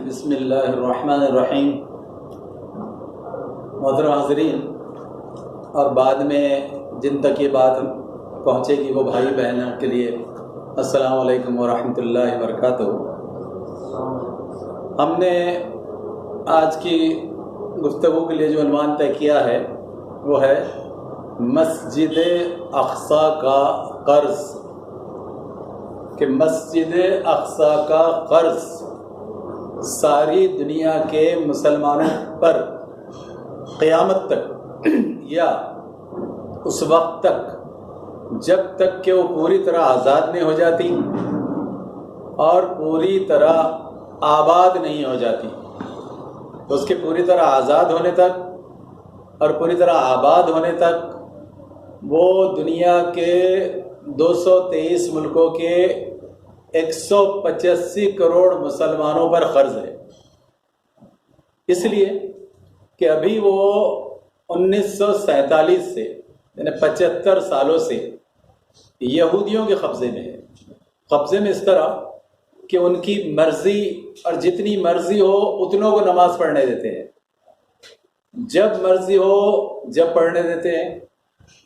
بسم اللہ الرحمن الرحیم۔ محترم حاضرین، اور بعد میں جن تک یہ بات پہنچے گی وہ بھائی بہنوں کے لیے السلام علیکم ورحمۃ اللہ وبرکاتہ۔ ہم نے آج کی گفتگو کے لیے جو عنوان طے کیا ہے وہ ہے مسجد اقصی کا قرض، کہ مسجد اقصی کا قرض ساری دنیا کے مسلمانوں پر قیامت تک یا اس وقت تک جب تک کہ وہ پوری طرح آزاد نہیں ہو جاتی اور پوری طرح آباد نہیں ہو جاتی، تو اس کے پوری طرح آزاد ہونے تک اور پوری طرح آباد ہونے تک وہ دنیا کے 223 ملکوں کے 185 کروڑ مسلمانوں پر قرض ہے۔ اس لیے کہ ابھی وہ 1947 سے یعنی 75 سالوں سے یہودیوں کے قبضے میں ہے۔ قبضے میں اس طرح کہ ان کی مرضی اور جتنی مرضی ہو اتنوں کو نماز پڑھنے دیتے ہیں، جب مرضی ہو جب پڑھنے دیتے ہیں،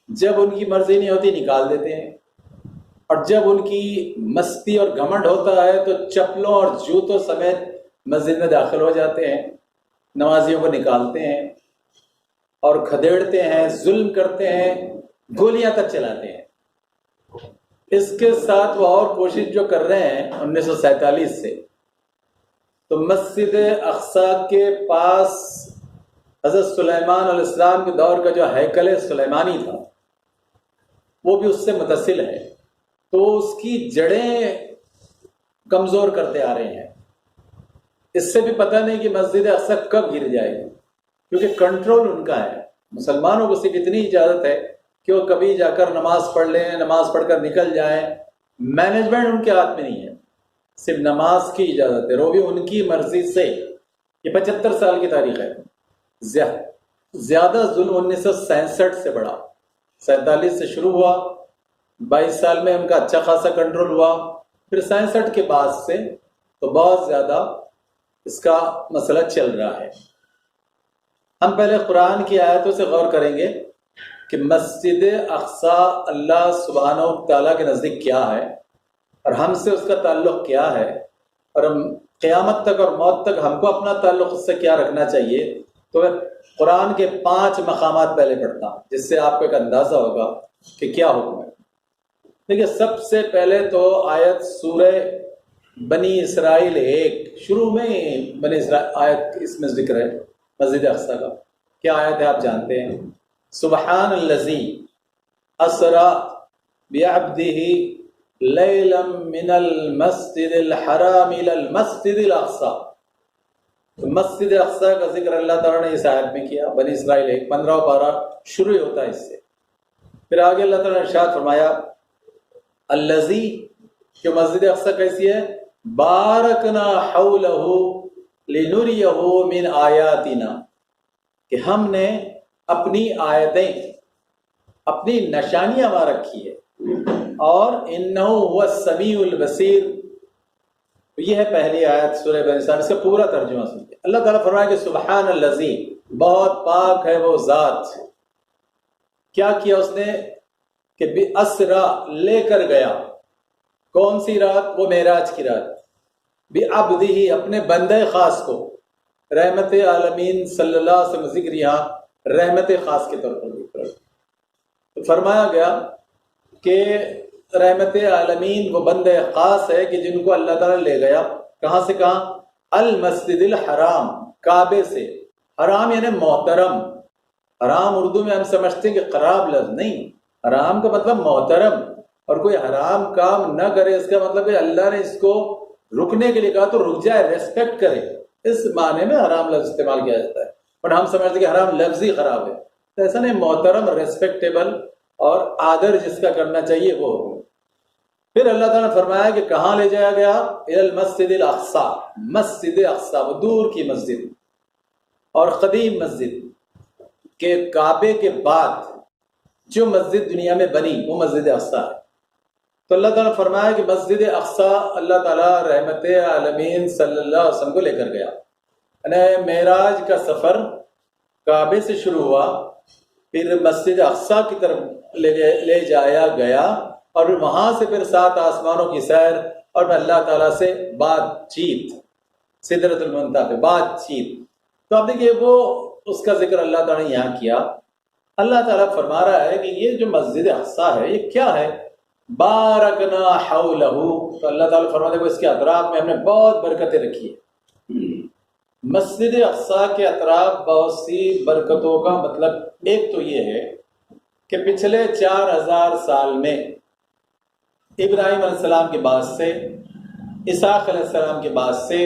جب ان کی مرضی نہیں ہوتی نکال دیتے ہیں، اور جب ان کی مستی اور گھمنڈ ہوتا ہے تو چپلوں اور جوتوں سمیت مسجد میں داخل ہو جاتے ہیں، نمازیوں کو نکالتے ہیں اور کھدیڑتے ہیں، ظلم کرتے ہیں، گولیاں تک چلاتے ہیں۔ اس کے ساتھ وہ اور کوشش جو کر رہے ہیں 1947 سے، تو مسجد اقصی کے پاس حضرت سلیمان علیہ السلام کے دور کا جو ہیکل سلیمانی تھا وہ بھی اس سے متصل ہے، تو اس کی جڑیں کمزور کرتے آ رہے ہیں۔ اس سے بھی پتہ نہیں کہ مسجد اقصی کب گر جائے گی، کیونکہ کنٹرول ان کا ہے۔ مسلمانوں کو صرف اتنی اجازت ہے کہ وہ کبھی جا کر نماز پڑھ لیں، نماز پڑھ کر نکل جائیں، مینجمنٹ ان کے ہاتھ میں نہیں ہے، صرف نماز کی اجازت ہے، وہ بھی ان کی مرضی سے۔ یہ 75 سال کی تاریخ ہے۔ زیادہ ظلم 1967 سے بڑھا، 47 سے شروع ہوا، 22 سال میں ان کا اچھا خاصا کنٹرول ہوا، پھر 67 کے بعد سے تو بہت زیادہ اس کا مسئلہ چل رہا ہے۔ ہم پہلے قرآن کی آیتوں سے غور کریں گے کہ مسجد اقصی اللہ سبحانہ و تعالیٰ کے نزدیک کیا ہے اور ہم سے اس کا تعلق کیا ہے، اور ہم قیامت تک اور موت تک ہم کو اپنا تعلق اس سے کیا رکھنا چاہیے۔ تو میں قرآن کے 5 مقامات پہلے پڑھتا ہوں جس سے آپ کو ایک اندازہ ہوگا کہ کیا حکم ہے۔ دیکھیے، سب سے پہلے تو آیت سورہ بنی اسرائیل 1 شروع میں بنی اسرائیل آیت اس میں ذکر ہے مسجد اقصی کا۔ کیا آیت ہے آپ جانتے ہیں؟ سبحان الذی اسری بعبدہ لیلا من المسجد الحرام الی المسجد الاقصی۔ تو مسجد اقصی کا ذکر اللہ تعالیٰ نے اس آیت میں کیا، بنی اسرائیل 1 15 پارہ شروع ہوتا ہے اس سے۔ پھر آگے اللہ تعالیٰ نے ارشاد فرمایا الذی، کہ مسجد اقصی کیسی ہے؟ بارکنا حولہ لنریہ من آیاتنا، کہ ہم نے اپنی آیتیں، اپنی نشانیاں وہاں رکھی ہے، اور انہ هو السمیع البصیر۔ یہ ہے پہلی آیت سورہ بنی اسرائیل، اس کا پورا ترجمہ سنیے۔ اللہ تعالیٰ فرمایا کہ سبحان الذی، بہت پاک ہے وہ ذات۔ کیا کیا اس نے؟ کہ بِأَسْرَا، لے کر گیا۔ کون سی رات؟ وہ معراج کی رات۔ بِعَبْدِهِ، اپنے بندے خاص کو۔ رحمت عالمین صلی اللہ علیہ وسلم ذکر یہاں رحمت خاص کے طور پر ذکر ہے۔ تو فرمایا گیا کہ رحمت عالمین وہ بندے خاص ہے کہ جن کو اللہ تعالیٰ لے گیا۔ کہاں سے کہاں؟ المسجد الحرام، کعبے سے۔ حرام یعنی محترم۔ حرام اردو میں ہم سمجھتے ہیں کہ خراب لفظ، نہیں، حرام کا مطلب محترم، اور کوئی حرام کام نہ کرے اس کا مطلب ہے اللہ نے اس کو رکنے کے لیے کہا تو رک جائے، ریسپیکٹ کرے، اس معنی میں حرام لفظ استعمال کیا جاتا ہے۔ اور ہم سمجھتے ہیں کہ حرام لفظ ہی خراب ہے، تو ایسا نہیں، محترم، ریسپیکٹیبل اور آدر جس کا کرنا چاہیے وہ ہو۔ پھر اللہ تعالیٰ نے فرمایا کہ کہاں لے جایا گیا؟ الی المسجد الاقصی، مسجد اقصی، وہ دور کی مسجد اور قدیم مسجد، کہ کعبے کے بعد جو مسجد دنیا میں بنی وہ مسجد اقصی ہے۔ تو اللہ تعالیٰ نے فرمایا کہ مسجد اقصی اللہ تعالیٰ رحمت عالمین صلی اللہ علیہ وسلم کو لے کر گیا، یعنی معراج کا سفر کعبے سے شروع ہوا، پھر مسجد اقصی کی طرف لے جایا گیا، اور وہاں سے پھر 7 آسمانوں کی سیر، اور اللہ تعالیٰ سے بات چیت، سدرۃ المنتہا پہ بات چیت۔ تو اب دیکھیے وہ اس کا ذکر اللہ تعالیٰ نے یہاں کیا۔ اللہ تعالیٰ فرما رہا ہے کہ یہ جو مسجد اقصی ہے یہ کیا ہے؟ بارکنا حولہ، تو اللہ تعالیٰ فرماتے ہیں اس کے اطراف میں ہم نے بہت برکتیں رکھی ہیں۔ مسجد اقصی کے اطراف بہت سی برکتوں کا مطلب ایک تو یہ ہے کہ پچھلے 4000 سال میں ابراہیم علیہ السلام کے بعد سے، اسحاق علیہ السلام کے بعد سے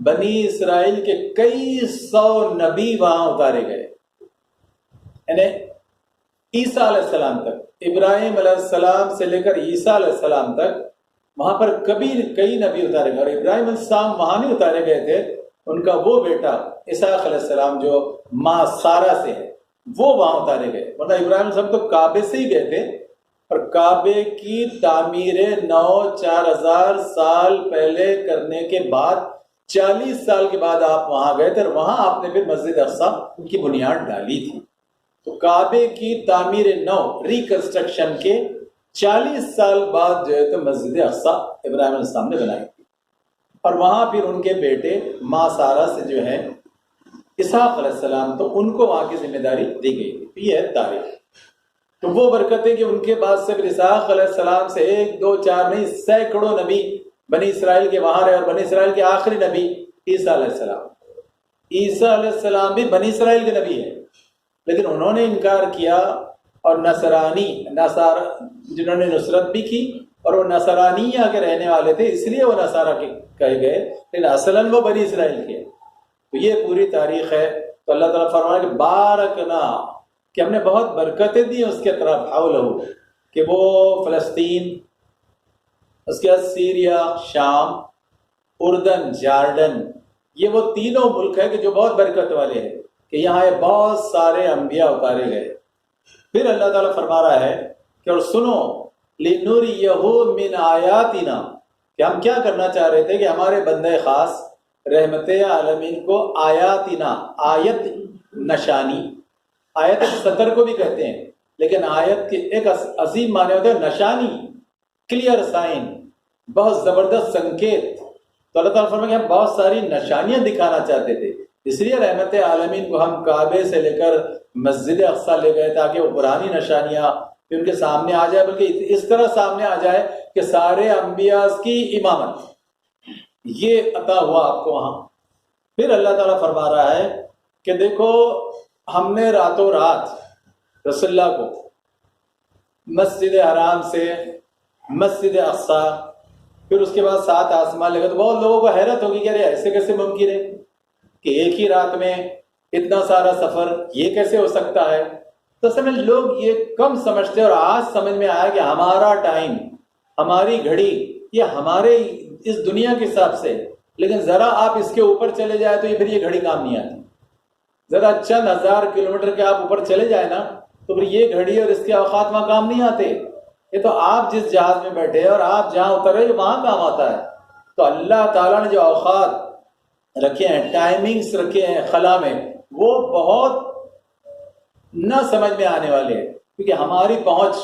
بنی اسرائیل کے کئی سو نبی وہاں اتارے گئے، یعنی عیسیٰ علیہ السلام تک، ابراہیم علیہ السلام سے لے کر عیسیٰ علیہ السلام تک وہاں پر کئی نبی اتارے گئے، اور ابراہیم علیہ السلام وہاں نہیں اتارے گئے تھے، ان کا وہ بیٹا اسحاق علیہ السلام جو ماں سارہ سے ہے وہ وہاں اتارے گئے، ورنہ ابراہیم علیہ السلام تو کعبے سے ہی گئے تھے، اور کعبے کی تعمیر نو 4000 سال پہلے کرنے کے بعد 40 سال کے بعد آپ وہاں گئے تھے، اور وہاں آپ نے پھر مسجد اقصی کی بنیاد ڈالی تھی۔ تو کعبے کی تعمیر نو ریکنسٹرکشن کے 40 سال بعد جو ہے تو مسجد اقصی ابراہیم علیہ السلام نے بنائی تھی، اور وہاں پھر ان کے بیٹے ماں سارہ سے جو ہے اسحاق علیہ السلام، تو ان کو وہاں کی ذمہ داری دی گئی تھی۔ یہ ہے تاریخ۔ تو وہ برکتیں کہ ان کے بعد سے پھر اسحاق علیہ السلام سے 1 2 4 نہیں سینکڑوں نبی بنی اسرائیل کے وہاں رہے، اور بنی اسرائیل کے آخری نبی عیسیٰ علیہ السلام۔ عیسیٰ علیہ السلام بھی بنی اسرائیل کے نبی ہیں، لیکن انہوں نے انکار کیا، اور نصارہ جنہوں نے نصرت بھی کی، اور وہ نصرانیہ کے رہنے والے تھے اس لیے وہ نصارہ کے کہے گئے، لیکن اصلاً وہ بنی اسرائیل کے۔ تو یہ پوری تاریخ ہے۔ تو اللہ تعالیٰ فرمایا کہ بارکنا، کہ ہم نے بہت برکتیں دی اس کے طرف، حولہ، کہ وہ فلسطین، اس کے بعد سیریا، شام، اردن، جارڈن، یہ وہ تینوں ملک ہیں کہ جو بہت برکت والے ہیں، کہ یہاں بہت سارے انبیاء اتارے گئے۔ پھر اللہ تعالیٰ فرما رہا ہے کہ اور سنو، لِنُرِيَهُ مِنْ آیاتنا، کہ ہم کیا کرنا چاہ رہے تھے کہ ہمارے بندے خاص رحمت عالمین کو آیاتنا، آیت نشانی، آیت سطر کو بھی کہتے ہیں، لیکن آیت کے ایک عظیم معنی ہوتا ہے نشانی، کلیئر سائن، بہت زبردست سنکیت۔ تو اللہ تعالیٰ فرمایا کہ ہم بہت ساری نشانیاں دکھانا چاہتے تھے، اس لیے رحمت عالمین کو ہم کعبے سے لے کر مسجد اقصی لے گئے، تاکہ وہ پرانی نشانیاں ان کے سامنے آ جائے، بلکہ اس طرح سامنے آ جائے کہ سارے انبیاء کی امامت یہ عطا ہوا آپ کو وہاں۔ پھر اللہ تعالیٰ فرما رہا ہے کہ دیکھو ہم نے راتوں رات رسول اللہ کو مسجد حرام سے مسجد اقصی، پھر اس کے بعد 7 آسمان لے گئے، تو بہت لوگوں کو حیرت ہوگی کہ ارے ایسے کیسے ممکن ہے کہ ایک ہی رات میں اتنا سارا سفر، یہ کیسے ہو سکتا ہے؟ تو اصل میں لوگ یہ کم سمجھتے، اور آج سمجھ میں آیا کہ ہمارا ٹائم، ہماری گھڑی، یہ ہمارے اس دنیا کے حساب سے، لیکن ذرا آپ اس کے اوپر چلے جائے تو پھر یہ گھڑی کام نہیں آتی۔ ذرا چند ہزار کلومیٹر کے آپ اوپر چلے جائے نا تو پھر یہ گھڑی اور اس کے اوقات وہاں کام نہیں آتے۔ یہ تو آپ جس جہاز میں بیٹھے اور آپ جہاں اترے وہاں کام آتا ہے۔ تو اللہ تعالیٰ نے جو اوقات رکھے ہیں، ٹائمنگز رکھے ہیں خلا میں، وہ بہت نہ سمجھ میں آنے والے ہیں، کیونکہ ہماری پہنچ،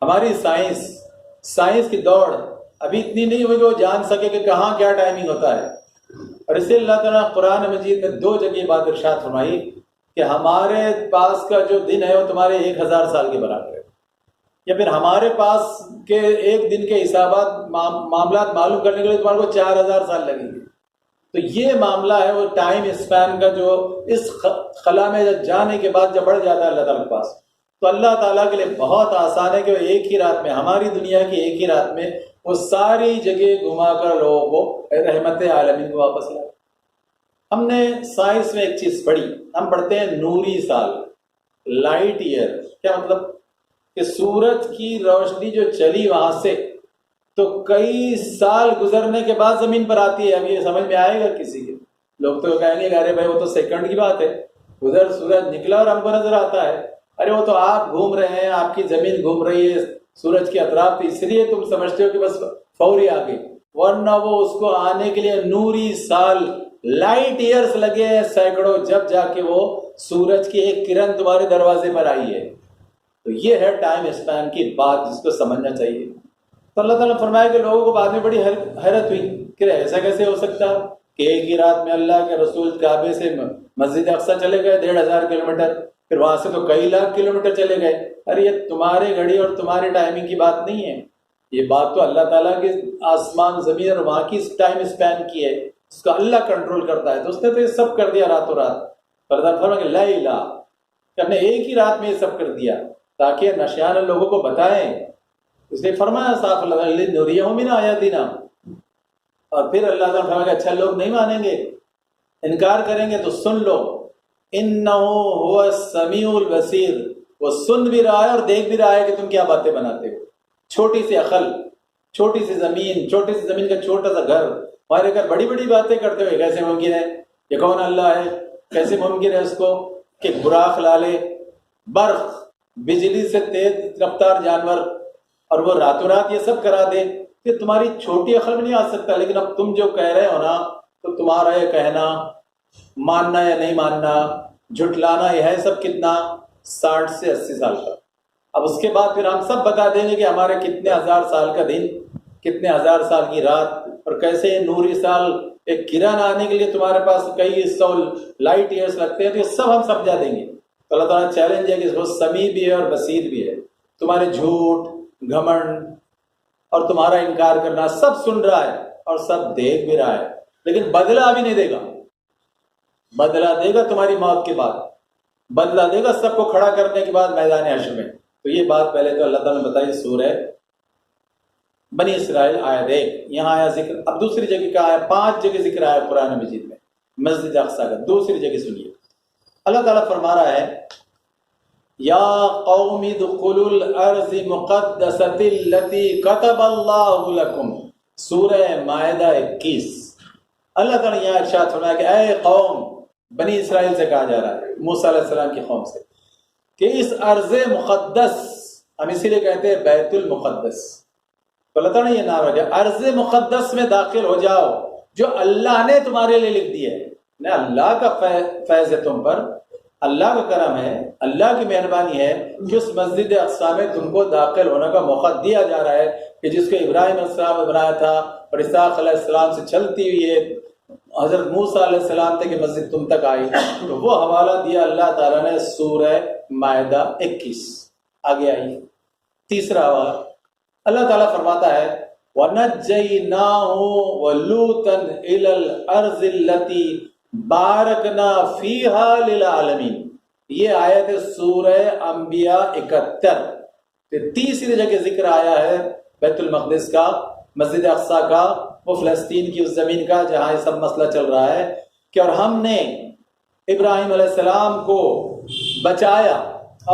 ہماری سائنس کی دوڑ ابھی اتنی نہیں ہوئی کہ وہ جان سکے کہ کہاں کیا ٹائمنگ ہوتا ہے۔ اور اس لیے اللہ تعالیٰ قرآن مجید میں 2 جگہ بات ارشاد فرمائی کہ ہمارے پاس کا جو دن ہے وہ تمہارے 1000 سال کے برابر ہے، یا پھر ہمارے پاس کے ایک دن کے حسابات معاملات معلوم کرنے کے لیے تمہارے کو 4000 سال لگیں گے۔ تو یہ معاملہ ہے وہ ٹائم اسپین کا، جو اس خلا میں جانے کے بعد جب بڑھ جاتا ہے اللہ تعالیٰ کے پاس، تو اللہ تعالیٰ کے لیے بہت آسان ہے کہ وہ ایک ہی رات میں، ہماری دنیا کی ایک ہی رات میں وہ ساری جگہ گھما کر لوگوں کو رحمت عالمین کو واپس لائے۔ ہم نے سائنس میں ایک چیز پڑھی، ہم پڑھتے ہیں نوری سال، لائٹ ایئر۔ کیا مطلب؟ کہ سورج کی روشنی جو چلی وہاں سے تو کئی سال گزرنے کے بعد زمین پر آتی ہے۔ اب یہ سمجھ میں آئے گا کسی کے؟ لوگ تو کہیں گے کہ ارے بھائی وہ تو سیکنڈ کی بات ہے، ادھر سورج نکلا اور ہم کو نظر آتا ہے۔ ارے وہ تو آپ گھوم رہے ہیں، آپ کی زمین گھوم رہی ہے سورج کے اطراف پہ، اس لیے تم سمجھتے ہو کہ بس فوری آ گئی، ورنہ وہ اس کو آنے کے لیے نوری سال، لائٹ ایئرز لگے ہیں سینکڑوں، جب جا کے وہ سورج کی ایک کرن تمہارے دروازے پر آئی ہے۔ تو یہ ہے ٹائم اسپین کی بات، جس کو سمجھنا چاہیے۔ تو اللہ تعالیٰ نے فرمایا کہ لوگوں کو بعد میں بڑی حیرت ہوئی کہ ایسا کیسے ہو سکتا کہ ایک ہی رات میں اللہ کے رسول کعبے سے مسجد اقصی چلے گئے 1500 کلومیٹر، پھر وہاں سے تو کئی لاکھ کلومیٹر چلے گئے۔ ارے یہ تمہاری گھڑی اور تمہاری ٹائمنگ کی بات نہیں ہے، یہ بات تو اللہ تعالیٰ کے آسمان زمین اور وہاں کی ٹائم اسپین کی ہے، اس کا اللہ کنٹرول کرتا ہے۔ تو اس نے تو یہ سب کر دیا راتوں رات۔ فرمایا کہ لا الہ، کہ ہم نے ایک ہی رات میں یہ سب کر دیا تاکہ نشیان لوگوں کو بتائیں۔ اس لیے فرمایا صاف اللہ نُرِيَهُ مِنْ آیاتنا، اور پھر اللہ تعالیٰ فرمایا کہ اچھا لوگ نہیں مانیں گے، انکار کریں گے تو سن لو، اِنَّهُ هُوَ السَّمِيعُ الْبَصِيرُ، وہ سن بھی رہا ہے اور دیکھ بھی رہا ہے کہ تم کیا باتیں بناتے ہو۔ چھوٹی سی عقل، چھوٹی سی زمین کا چھوٹا سا گھر، ہمارے گھر بڑی بڑی باتیں کرتے ہوئے کیسے ممکن ہے؟ یہ کون اللہ ہے؟ کیسے ممکن ہے اس کو کہ براق لا لے، برق، بجلی سے تیز رفتار جانور، اور وہ راتوں رات یہ سب کرا دے؟ کہ تمہاری چھوٹی عقل میں نہیں آ سکتا۔ لیکن اب تم جو کہہ رہے ہو نا، تو تمہارا یہ کہنا، ماننا یا نہیں ماننا، جھٹلانا، یہ ہے سب کتنا 60 سے 80 سال کا۔ اب اس کے بعد پھر ہم سب بتا دیں گے کہ ہمارے کتنے ہزار سال کا دن، کتنے ہزار سال کی رات، اور کیسے نوری سال ایک کرن آنے کے لیے تمہارے پاس کئی 100 لائٹ ایئرس لگتے ہیں۔ تو یہ سب ہم سمجھا دیں گے۔ تو اللہ تعالیٰ چیلنج ہے کہ وہ سمیع بھی ہے اور بصیر بھی ہے۔ تمہارے جھوٹ، گھمنڈ اور تمہارا انکار کرنا سب سن رہا ہے اور سب دیکھ بھی رہا ہے، لیکن بدلہ ابھی نہیں دے گا۔ بدلہ دے گا تمہاری موت کے بعد، بدلہ دے گا سب کو کھڑا کرنے کے بعد میدان حشر میں۔ تو یہ بات پہلے تو اللہ تعالیٰ نے بتائی سورہ بنی اسرائیل آیت 1، یہاں آیا ذکر۔ اب دوسری جگہ کا آیا، 5 جگہ ذکر آیا قرآن مجید میں مسجد اقصیٰ کا۔ دوسری جگہ سنیے، اللہ تعالیٰ فرما رہا ہے یا قوم ادخلوا الارض مقدسۃ التي كتب اللہ لکم، سورہ مائدہ 21۔ اللہ تعالیٰ یہاں ارشاد فرمایا کہ اے قوم، بنی اسرائیل سے کہا جا رہا ہے، موسیٰ علیہ السلام کی قوم سے، کہ اس ارض مقدس، ہم اسی لیے کہتے ہیں بیت المقدس، تو اللہ تعالیٰ نے یہ نام رکھا، ارض مقدس میں داخل ہو جاؤ جو اللہ نے تمہارے لیے لکھ دی ہے۔ نہ اللہ کا فیض ہے تم پر، اللہ کا کرم ہے، اللہ کی مہربانی ہے کہ اس مسجد اقصیٰ میں تم کو داخل ہونے کا موقع دیا جا رہا ہے، کہ جس کو ابراہیم علیہ السلام نے بنایا تھا اور اسحاق علیہ السلام سے چلتی ہوئی ہے حضرت موسیٰ علیہ السلام تک کہ مسجد تم تک آئی۔ تو وہ حوالہ دیا اللہ تعالیٰ نے سورہ مائدہ 21۔ آگے آئیے تیسرا حوالہ، اللہ تعالیٰ فرماتا ہے وَنَجَّيْنَاهُ وَلُوطًا إِلَى الْأَرْضِ الَّتِي بَارَكْنَا فِيهَا لِلْعَالَمِينَ۔ یہ آیت سورہ انبیاء 71۔ پھر تیسری جگہ ذکر آیا ہے بیت المقدس کا، مسجد اقصیٰ کا، وہ فلسطین کی اس زمین کا جہاں یہ سب مسئلہ چل رہا ہے، کہ اور ہم نے ابراہیم علیہ السلام کو بچایا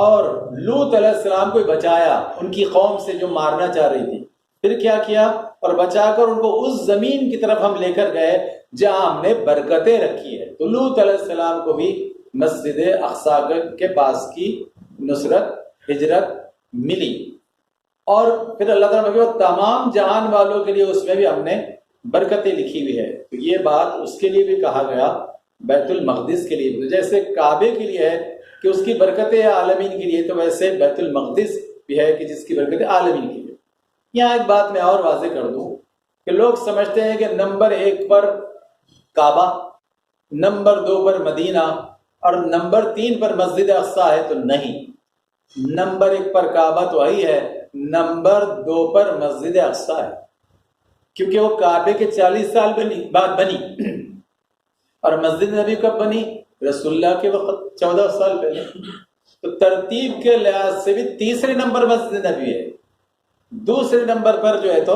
اور لوط علیہ السلام کو بچایا ان کی قوم سے جو مارنا چاہ رہی تھی۔ پھر کیا کیا؟ اور بچا کر ان کو اس زمین کی طرف ہم لے کر گئے جہاں ہم نے برکتیں رکھی ہے۔ تو لوط علیہ السلام کو بھی مسجد اقصیٰ کے پاس کی نصرت، ہجرت ملی، اور پھر اللہ تعالیٰ نے تمام جہان والوں کے لیے اس میں بھی ہم نے برکتیں لکھی ہوئی ہے۔ تو یہ بات اس کے لیے بھی کہا گیا، بیت المقدس کے لیے بھی، جیسے کعبے کے لیے ہے کہ اس کی برکتیں عالمین کے لیے، تو ویسے بیت المقدس بھی ہے کہ جس کی برکتیں عالمین کے لیے۔ یہاں ایک بات میں اور واضح کر دوں کہ لوگ سمجھتے ہیں کہ نمبر 1 پر کعبہ، نمبر 2 پر مدینہ اور نمبر 3 پر مسجد اقصیٰ ہے، تو نہیں، نمبر 1 پر کعبہ تو وہی ہے، نمبر 2 پر مسجد اقصیٰ ہے، کیونکہ وہ کعبے کے 40 سال بعد بنی، اور مسجد نبی کب بنی؟ رسول اللہ کے وقت 14 سال پہلے۔ تو ترتیب کے لحاظ سے بھی تیسرے نمبر مسجد نبی ہے، دوسرے نمبر پر جو ہے تو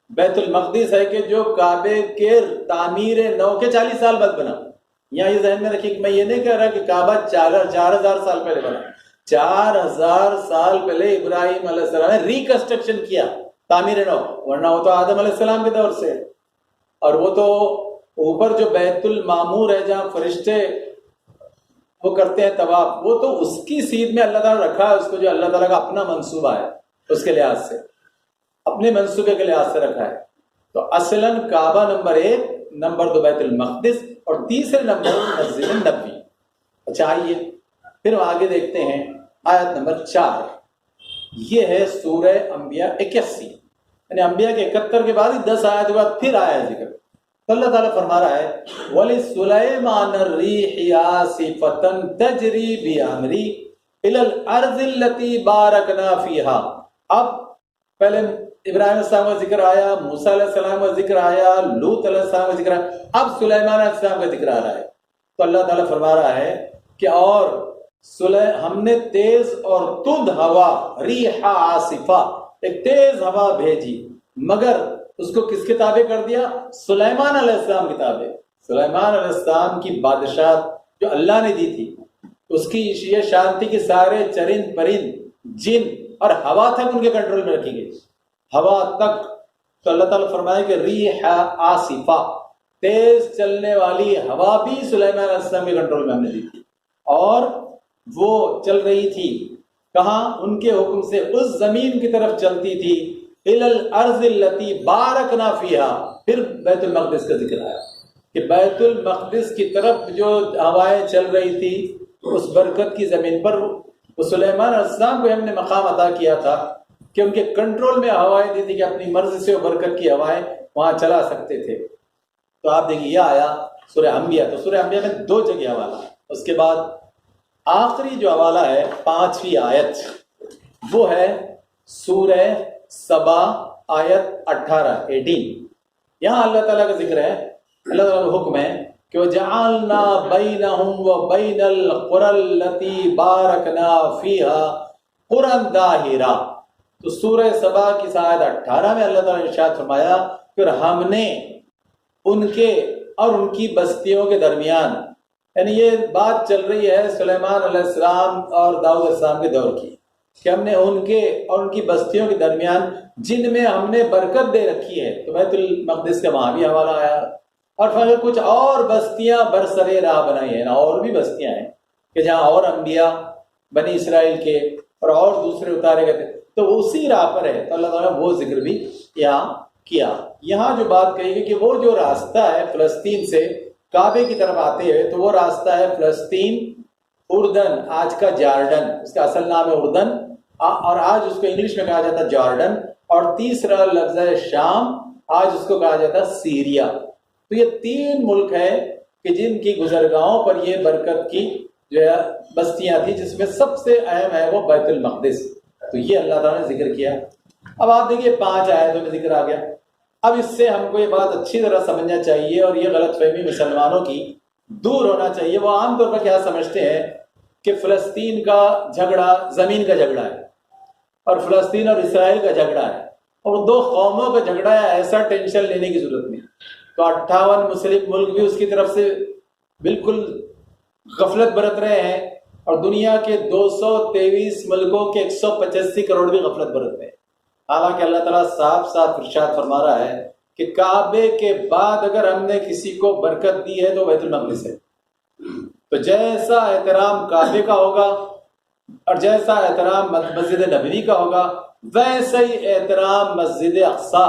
بیت المقدس ہے کہ جو کعبے کے تعمیر نو کے 40 سال بعد بنا۔ یہاں یہ ذہن میں رکھیے کہ میں یہ نہیں کہہ رہا کہ کعبہ 4000 سال پہلے بنا، 4000 سال پہلے ابراہیم علیہ السلام نے ریکنسٹرکشن کیا، تعمیر نو، ورنہ وہ تو آدم علیہ السلام کے دور سے، اور وہ تو اوپر جو بیت المعمور ہے جہاں فرشتے وہ کرتے ہیں طواف، وہ تو اس کی سیدھ میں اللہ تعالیٰ رکھا ہے اس کو، جو اللہ تعالیٰ کا اپنا منصوبہ ہے۔ اس کے لحاظ سے، اپنے منصوبے کے لحاظ سے رکھا ہے۔ تو اصلاً کعبہ نمبر 1، نمبر 2 بیت المقدس، اور تیسرے نمبر مسجد نبوی۔ اچھا آئیے پھر آگے دیکھتے ہیں آیت نمبر 4۔ یہ ہے سورہ انبیاء 81، یعنی انبیاء کے 71 کے بعد ہی 10 آیت کے بعد پھر آیا ذکر۔ تو اللہ تعالیٰ فرما رہا ہے وَلِسُلَيْمَانَ الرِّيحِ عَاصِفَةً تَجْرِي بِأَمْرِهِ إِلَى الْأَرْضِ الَّتِي بَارَكْنَا فِيهَا۔ اب پہلے ابراہیم علیہ السلام کا ذکر آیا، موسیٰ علیہ السلام کا ذکر آیا، لوط علیہ السلام کا ذکر آیا، اب سلیمان علیہ السلام کا ذکر آ رہا ہے۔ تو اللہ تعالیٰ فرما رہا ہے کہ اور ہم نے تیز اور تند ہوا، ریح عاصفہ، ایک تیز ہوا بھیجی، مگر اس کو کس کے تابع کر دیا؟ سلیمان علیہ السلام کی تابع۔ سلیمان علیہ السلام کی بادشاہت جو اللہ نے دی تھی، اس کی یہ شان تھی کہ سارے چرند پرند جن اور ہوا تک ان کے کنٹرول میں رکھی گئی، ہوا تک۔ تو اللہ تعالیٰ فرمائے کہ ریح عاصفہ، تیز چلنے والی ہوا بھی سلیمان علیہ السلام کے کنٹرول میں ہم نے دی تھی، اور وہ چل رہی تھی کہاں؟ ان کے حکم سے اس زمین کی طرف چلتی تھی، اِلَى الْأَرْضِ الَّتِي بَارَكْنَا فِيهَا۔ پھر بیت المقدس کا ذکر آیا کہ بیت المقدس کی طرف جو ہوائیں چل رہی تھی، اس برکت کی زمین پر سلیمان علیہ السلام کو ہم نے مقام عطا کیا تھا کہ ان کے کنٹرول میں ہوائیں دی تھی کہ اپنی مرضی سے وہ برکت کی ہوائیں وہاں چلا سکتے تھے۔ تو آپ دیکھیے یہ آیا سورہ انبیاء، تو سورہ انبیاء میں 2 جگہ حوالہ ہے۔ اس کے بعد آخری جو حوالہ ہے 5ویں آیت، وہ ہے سورہ سبا آیت 18۔ یہاں اللہ تعالیٰ کا ذکر ہے، اللہ تعالیٰ کا حکم ہے کہ وَجَعَلْنَا بَيْنَهُمْ وَبَيْنَ الْقُرَى الَّتِي بَارَكْنَا فِيهَا قُرًى دَاهِرًا۔ تو سورہ سبا کی آیت 18 میں اللہ تعالیٰ نے ارشاد فرمایا پھر ہم نے ان کے اور ان کی بستیوں کے درمیان، یعنی یہ بات چل رہی ہے سلیمان علیہ السلام اور داؤد علیہ السلام کے دور کی، کہ ہم نے ان کے اور ان کی بستیوں کے درمیان جن میں ہم نے برکت دے رکھی ہے، تو بیت المقدس کا وہاں بھی حوالہ آیا، اور پھر کچھ اور بستیاں برسرے راہ بنائی ہیں، اور بھی بستیاں ہیں کہ جہاں اور انبیاء بنی اسرائیل کے اور دوسرے اتارے گئے تھے، تو وہ اسی راہ پر ہے۔ تو اللہ تعالیٰ نے وہ ذکر بھی یہاں کیا۔ یہاں جو بات کہی گئی کہ وہ جو راستہ ہے فلسطین سے کعبے کی طرف آتے ہوئے، تو وہ راستہ ہے فلسطین، اردن، آج کا جارڈن، اس کا اصل نام ہے اردن، اور آج اس کو انگلش میں کہا جاتا ہے جارڈن، اور تیسرا لفظ ہے شام، آج اس کو کہا جاتا ہے سیریا۔ تو یہ 3 ملک ہیں کہ جن کی گزرگاہوں پر یہ برکت کی جو ہے بستیاں تھیں، جس میں سب سے اہم ہے وہ بیت المقدس۔ تو یہ اللہ تعالیٰ نے ذکر کیا۔ اب آپ دیکھیے 5 آیتوں میں ذکر آ گیا۔ اب اس سے ہم کو یہ بات اچھی طرح سمجھنا چاہیے، اور یہ غلط فہمی مسلمانوں کی دور ہونا چاہیے۔ وہ عام طور پر کیا سمجھتے ہیں کہ فلسطین کا جھگڑا زمین کا جھگڑا ہے، اور فلسطین اور اسرائیل کا جھگڑا ہے، اور 2 قوموں کا جھگڑا ہے، ایسا ٹینشن لینے کی ضرورت نہیں۔ تو 58 مسلم ملک بھی اس کی طرف سے بالکل غفلت برت رہے ہیں، اور دنیا کے 223 ملکوں کے 185 کروڑ بھی غفلت برت رہے ہیں۔ حالانکہ اللہ تعالیٰ صاف صاف ارشاد فرما رہا ہے کہ کعبے کے بعد اگر ہم نے کسی کو برکت دی ہے تو بیت المقدس ہے۔ تو جیسا احترام کعبے کا ہوگا اور جیسا احترام مسجد نبوی کا ہوگا، ویسا ہی احترام مسجد اقصی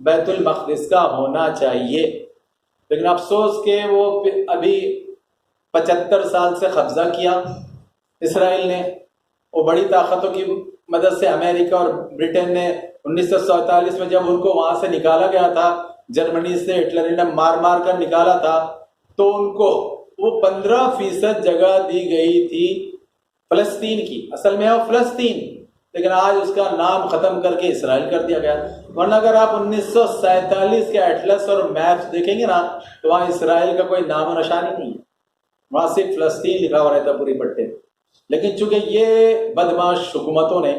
بیت المقدس کا ہونا چاہیے۔ لیکن افسوس کہ وہ ابھی 75 سال سے قبضہ کیا اسرائیل نے، وہ بڑی طاقتوں کی مدد سے امریکہ اور برٹن نے 1947 میں جب ان کو وہاں سے نکالا گیا تھا، جرمنی سے ہٹلر نے مار مار کر نکالا تھا، تو ان کو وہ 15% جگہ دی گئی تھی فلسطین کی، اصل میں ہے وہ فلسطین، لیکن آج اس کا نام ختم کر کے اسرائیل کر دیا گیا۔ ورنہ اگر آپ 1947 کے ایٹلس اور میپس دیکھیں گے نا، تو وہاں اسرائیل کا کوئی نام و نشانی نہیں ہے، وہاں صرف فلسطین لکھا ہوا رہتا پوری پٹے۔ لیکن چونکہ یہ بدماش حکومتوں نے،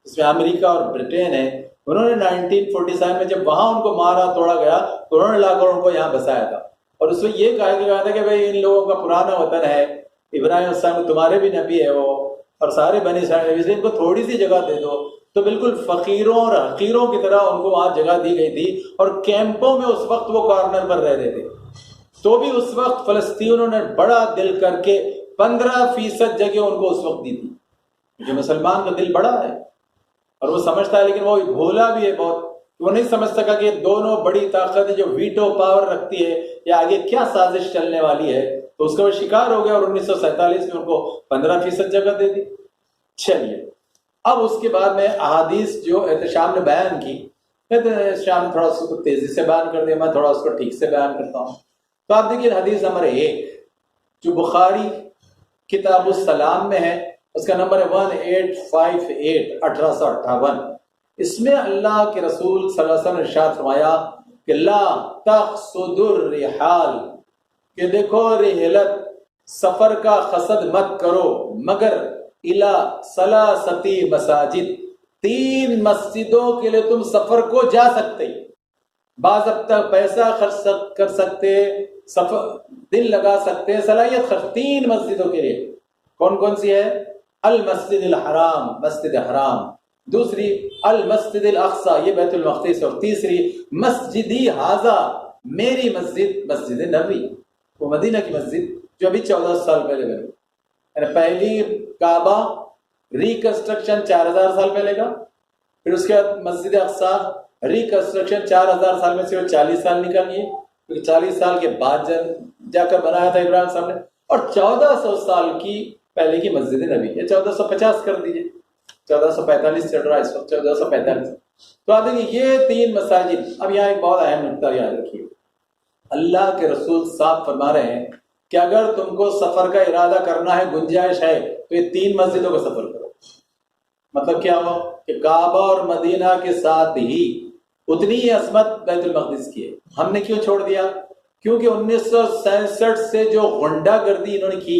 اس میں امریکہ اور برٹن ہے، انہوں نے 1947 میں جب وہاں ان کو مارا توڑا گیا تو انہوں نے لا کر ان کو یہاں بسایا تھا، اور اس میں یہ کہا گیا تھا کہ بھائی ان لوگوں کا پرانا وطن ہے، ابراہیم علیہ السلام تمہارے بھی نبی ہے وہ، اور سارے بنی اسرائیل، اس لیے ان کو تھوڑی سی جگہ دے دو۔ تو بالکل فقیروں اور حقیروں کی طرح ان کو وہاں جگہ دی گئی تھی، اور کیمپوں میں اس وقت وہ کارنر پر رہ رہے تھے۔ تو بھی اس وقت فلسطینیوں نے بڑا دل کر کے 15% جگہ ان کو اس وقت دی تھی، جو مسلمان کا دل بڑا ہے، اور وہ سمجھتا ہے لیکن وہ بھولا بھی ہے بہت، وہ نہیں سمجھ سکا کہ یہ دونوں بڑی طاقتیں جو ویٹو پاور رکھتی ہے یا آگے کیا سازش چلنے والی ہے، تو اس کا وہ شکار ہو گیا اور 1947 میں ان کو 15% جگہ دے دی۔ چلیے اب اس کے بعد میں احادیث جو احتشام نے بیان کی، احتشام نے تھوڑا اس کو تیزی سے بیان کر دیا، میں تھوڑا اس کو ٹھیک سے بیان کرتا ہوں۔ تو آپ دیکھیے حدیث نمبر 1 جو بخاری کتاب السلام میں ہے، اس کا نمبر ہے 1858 1858۔ اس میں اللہ کے رسول صلی اللہ علیہ وسلم نے ارشاد فرمایا کہ لا تقصد الرحال، کہ دیکھو رحلت سفر کا قصد مت کرو مگر الا ثلاثتی مساجد، 3 مسجدوں کے لیے تم سفر کو جا سکتے، باضابطہ پیسہ خرچ کر سکتے، سفر دل لگا سکتے، صلاحیت خرچ 3 مسجدوں کے لیے۔ کون کون سی ہے؟ المسجد الحرام، مسجد حرام، دوسری المسجد الاقصی، یہ بیت المقدس، اور تیسری مسجدی ھذا، میری مسجد، مسجد نبوی، وہ مدینہ کی مسجد جو ابھی 14 سال پہلے بنی، یعنی پہلی کعبہ ریکنسٹرکشن 4000 سال پہلے کا، پھر اس کے بعد مسجد اقصی ریکنسٹرکشن 4000 سال میں سے وہ 40 سال نکل گئی، کیونکہ 40 سال کے بعد جا کر بنایا تھا ابراہیم صاحب نے، اور 1400 سال کی پہلے کی مسجد نبی، یہ 1450 کر دیجئے، 1445 چل رہا ہے اس وقت، 1445۔ تو آپ دیکھیں یہ 3 مساجد۔ اب یہاں ایک بہت اہم نقطہ یاد رکھیے، اللہ کے رسول صاحب فرما رہے ہیں کہ اگر تم کو سفر کا ارادہ کرنا ہے، گنجائش ہے، تو یہ 3 مسجدوں کا سفر کرو۔ مطلب کیا ہوا کہ کعبہ اور مدینہ کے ساتھ ہی اتنی ہی عظمت بیت المقدس کی ہے۔ ہم نے کیوں چھوڑ دیا؟ کیونکہ 1967 سے جو غنڈہ گردی انہوں نے کی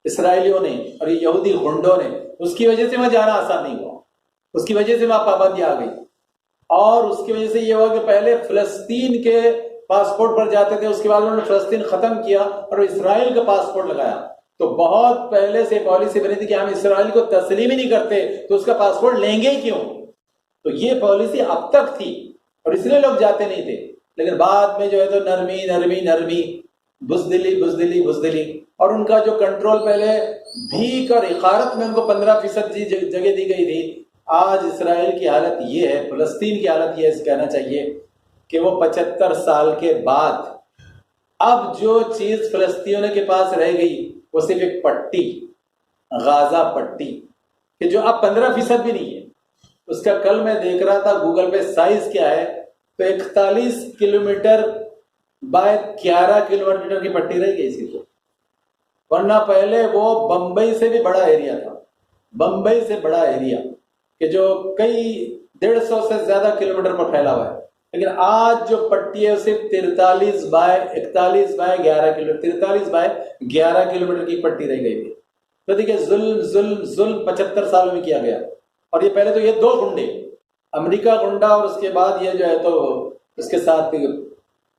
اسرائیلیوں نے اور یہودی غنڈوں نے، اس کی وجہ سے وہاں جانا آسان نہیں ہوا، اس کی وجہ سے وہاں پابندی آ گئی، اور اس کی وجہ سے یہ ہوا کہ پہلے فلسطین کے پاسپورٹ پر جاتے تھے، اس کے بعد انہوں نے فلسطین ختم کیا اور اسرائیل کا پاسپورٹ لگایا۔ تو بہت پہلے سے پالیسی بنی تھی کہ ہم اسرائیل کو تسلیم ہی نہیں کرتے تو اس کا پاسپورٹ لیں گے ہی کیوں؟ تو یہ پالیسی اب تک تھی اور اس لیے لوگ جاتے نہیں تھے، لیکن بعد میں جو ہے تو نرمی نرمی نرمی، بزدلی بزدلی بزدلی، اور ان کا جو کنٹرول پہلے بھیک اور اقارت میں ان کو 15% جگہ دی گئی تھی، آج اسرائیل کی حالت یہ ہے، فلسطین کی حالت یہ ہے، کہنا چاہیے کہ وہ 75 سال کے بعد اب جو چیز فلسطینیوں کے پاس رہ گئی وہ صرف ایک پٹی، غازہ پٹی، کہ جو اب 15% بھی نہیں ہے۔ اس کا کل میں دیکھ رہا تھا گوگل پہ سائز کیا ہے، تو 41 کلومیٹر بائی 11 کلومیٹر کی پٹی رہ گئی اسی کو، ورنہ پہلے وہ بمبئی سے بھی بڑا ایریا تھا، بمبئی سے بڑا ایریا کہ جو کئی 150 سے زیادہ کلومیٹر پر پھیلا ہوا ہے، لیکن آج جو پٹی ہے صرف 43 by 41 by 11 kilometre, 43 by 11 kilometre کی پٹی رہ گئی تھی۔ تو دیکھیں ظلم ظلم ظلم 75 سالوں میں کیا گیا، اور یہ پہلے تو یہ 2 گنڈے، امریکہ گنڈا اور اس کے بعد یہ جو ہے تو اس کے ساتھ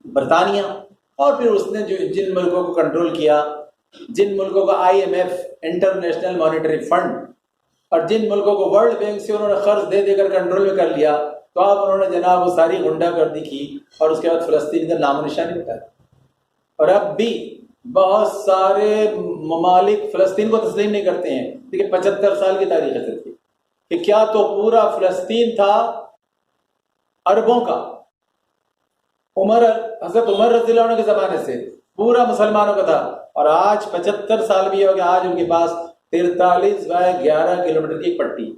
برطانیہ، اور پھر اس نے جو جن ملکوں کو کنٹرول کیا، جن ملکوں کو IMF انٹرنیشنل مانیٹری فنڈ اور جن ملکوں کو ورلڈ بینک سے انہوں نے قرض دے دے کر کنٹرول میں کر لیا، تو اب انہوں نے جناب وہ ساری غنڈہ گردی کی اور اس کے بعد فلسطین کا نام و نشان نہیں بتایا، اور اب بھی بہت سارے ممالک فلسطین کو تسلیم نہیں کرتے ہیں۔ دیکھیں 75 سال کی تاریخ ہے کہ کیا تو پورا فلسطین تھا عربوں کا، حضرت عمر رضی اللہ عنہ کے زمانے سے پورا مسلمانوں کا تھا، اور آج 75 سال بھی ہو گیا، آج ان کے پاس 43 بائی 11 کلومیٹر کی پٹی،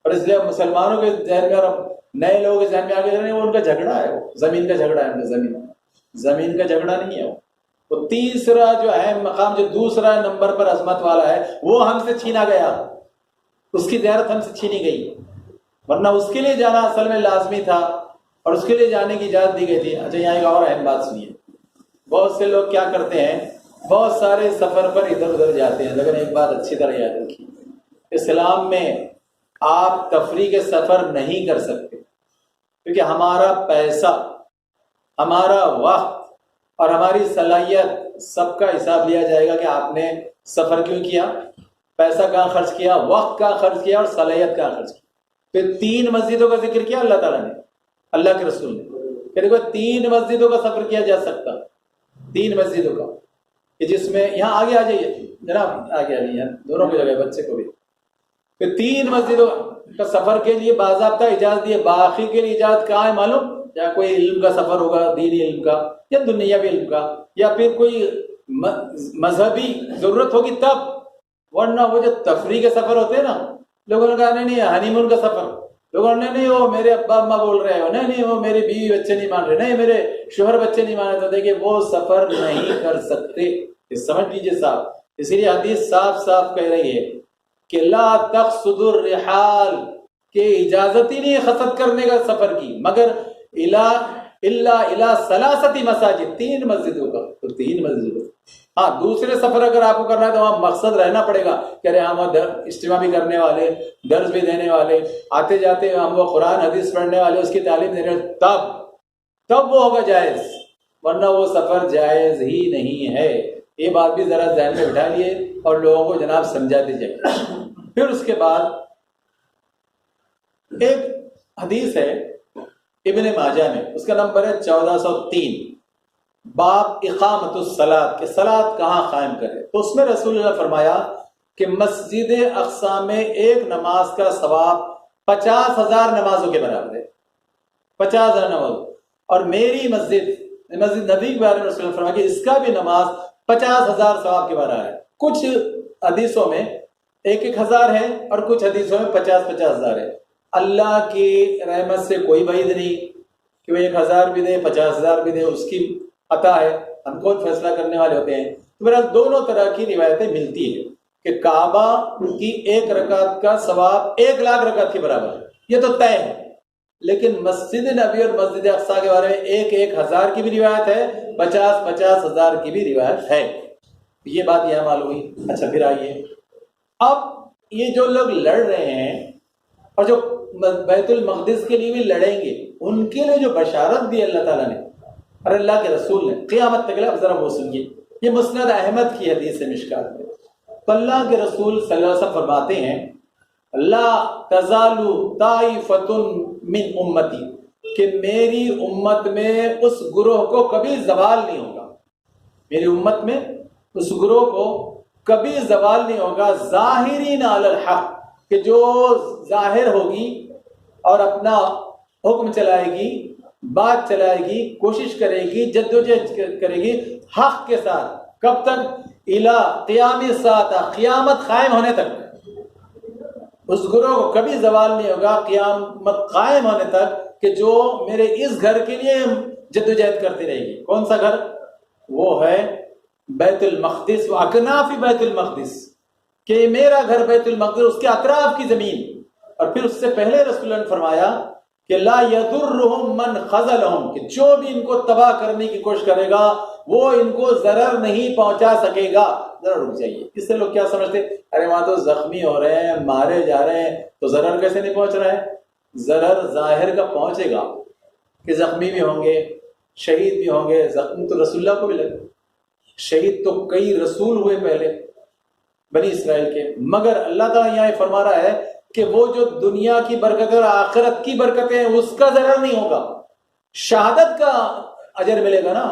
اور اس لیے مسلمانوں کے ذہن میں اور نئے لوگوں کے ذہن میں آگے وہ ان کا جھگڑا ہے، وہ زمین کا جھگڑا ہے، ان کا زمین کا جھگڑا نہیں ہے۔ وہ تیسرا جو اہم مقام، جو دوسرا نمبر پر عظمت والا ہے، وہ ہم سے چھینا گیا، اس کی زیارت ہم سے چھینی گئی، ورنہ اس کے لیے جانا اصل میں لازمی تھا اور اس کے لیے جانے کی اجازت دی گئی تھی۔ اچھا یہاں ایک اور اہم بات سنیے، بہت سے لوگ کیا کرتے ہیں، بہت سارے سفر پر ادھر ادھر جاتے ہیں، لیکن ایک بات اچھی طرح یاد رکھیے، اسلام میں آپ تفریح کے سفر نہیں کر سکتے، کیونکہ ہمارا پیسہ، ہمارا وقت اور ہماری صلاحیت سب کا حساب لیا جائے گا کہ آپ نے سفر کیوں کیا، پیسہ کہاں خرچ کیا، وقت کہاں خرچ کیا اور صلاحیت کہاں خرچ کی۔ پھر 3 مسجدوں کا ذکر کیا اللہ تعالیٰ نے، اللہ کے رسول نے، کہ دیکھو 3 مسجدوں کا سفر کیا جا سکتا، 3 مسجدوں کا، کہ جس میں یہاں آگے آ جائیے جناب، آگے آ جائیے دونوں کی جگہ، بچے کو بھی، پھر 3 مسجدوں، کا سفر کے لیے باضابطہ اجازت دی ہے، باقی کے لیے اجازت کہاں ہے معلوم؟ یا کوئی علم کا سفر ہوگا، دینی علم کا یا دنیاوی علم کا، یا پھر کوئی مذہبی ضرورت ہوگی تب، ورنہ وہ جو تفریح کے سفر ہوتے ہیں نا، لوگوں نے کہا نہیں ہنی مون کا سفر، لوگوں نے نہیں وہ میرے ابا اماں بول رہے ہیں، نہیں وہ میری بیوی بچے نہیں مان رہے، نہیں میرے شوہر بچے نہیں مان رہے، تو دیکھیے وہ سفر نہیں کر سکتے، سمجھ لیجیے صاحب۔ اسی لیے حدیث صاف صاف کہہ رہی ہے کہ لا تقصد الرحال، کہ اجازت ہی نہیں ہے خصد کرنے کا سفر کی، مگر الا ثلاثه مساجد، 3 مسجدوں کا، تو 3 مسجدوں۔ ہاں دوسرے سفر اگر آپ کو کرنا ہے تو وہاں مقصد رہنا پڑے گا کہ ارے ہم اجتماع بھی کرنے والے، درس بھی دینے والے، آتے جاتے ہم وہ قرآن حدیث پڑھنے والے، اس کی تعلیم دینے والے، تب وہ ہوگا جائز، ورنہ وہ سفر جائز ہی نہیں ہے۔ یہ بات بھی ذرا ذہن میں بٹھا لیے اور لوگوں کو جناب سمجھا دیجیے۔ پھر اس کے بعد ایک حدیث ہے ابن ماجہ میں، اس کا نمبر ہے 1403، باب اقامت الصلاۃ، کہ صلاۃ کہاں قائم کرے۔ تو اس میں رسول اللہ فرمایا کہ مسجد اقصی میں ایک نماز کا ثواب 50,000 نمازوں کے برابر ہے، 50,000 نماز، اور میری مسجد نبی کے بارے میں رسول اللہ فرمایا کہ اس کا بھی نماز 50,000 ثواب کے برابر ہے۔ کچھ حدیثوں میں 1,000 ہے اور کچھ حدیثوں میں 50,000 ہے۔ اللہ کی رحمت سے کوئی بعید نہیں کہ وہ 1,000 بھی دے 50,000 بھی دے، اس کی عطا ہے، ہم خود فیصلہ کرنے والے ہوتے ہیں۔ تو میرا دونوں طرح کی روایتیں ملتی ہیں کہ کعبہ کی 1 رکعت کا ثواب 1,00,000 رکعت کے برابر ہے، یہ تو طے ہے۔ لیکن مسجد نبی اور مسجد اقصی کے بارے میں 1,000 کی بھی روایت ہے، 50,000 کی بھی روایت ہے۔ یہ بات یہاں معلوم ہوئی۔ اچھا پھر آئیے، اب یہ جو لوگ لڑ رہے ہیں اور جو بیت المقدس کے لیے بھی لڑیں گے، ان کے لیے جو بشارت دی اللہ تعالیٰ نے اور اللہ کے رسول نے قیامت تک، اب ذرا وہ سنیے، یہ مسند احمد کی حدیث ہے مشکات میں۔ تو اللہ کے رسول صلی اللہ علیہ وسلم فرماتے ہیں لا تزال طائفۃ من امتی، کہ میری امت میں اس گروہ کو کبھی زوال نہیں ہوگا، میری امت میں اس گروہ کو کبھی زوال نہیں ہوگا، ظاہرین علی الحق، کہ جو ظاہر ہوگی اور اپنا حکم چلائے گی، بات چلائے گی، کوشش کرے گی، جدوجہد کرے گی حق کے ساتھ، کب تک؟ الی قیام الساعہ، قیامت قائم ہونے تک۔ اس گروہ کو کبھی زوال نہیں ہوگا قیامت قائم ہونے تک، کہ جو میرے اس گھر کے لیے جدوجہد کرتی رہے گی۔ کون سا گھر؟ وہ ہے بیت المقدس، و اکناف بیت المقدس، کہ میرا گھر بیت المقدس، اس کے اطراف کی زمین۔ اور پھر اس سے پہلے رسول اللہ نے فرمایا کہ لا یضرهم من خذلهم، کہ جو بھی ان کو تباہ کرنے کی کوشش کرے گا وہ ان کو ضرر نہیں پہنچا سکے گا۔ ذرا رک جائیے، اس سے لوگ کیا سمجھتے؟ ارے وہاں تو زخمی ہو رہے ہیں، مارے جا رہے ہیں، تو ضرر کیسے نہیں پہنچ رہا ہے؟ ضرر ظاہر کا پہنچے گا کہ زخمی بھی ہوں گے، شہید بھی ہوں گے۔ زخمی تو رسول اللہ کو بھی لگے، شہید تو کئی رسول ہوئے پہلے بنی اسرائیل کے، مگر اللہ تعالیٰ یہاں فرما رہا ہے کہ وہ جو دنیا کی برکتیں اور آخرت کی برکتیں ہیں اس کا ضرر نہیں ہوگا، شہادت کا اجر ملے گا نا،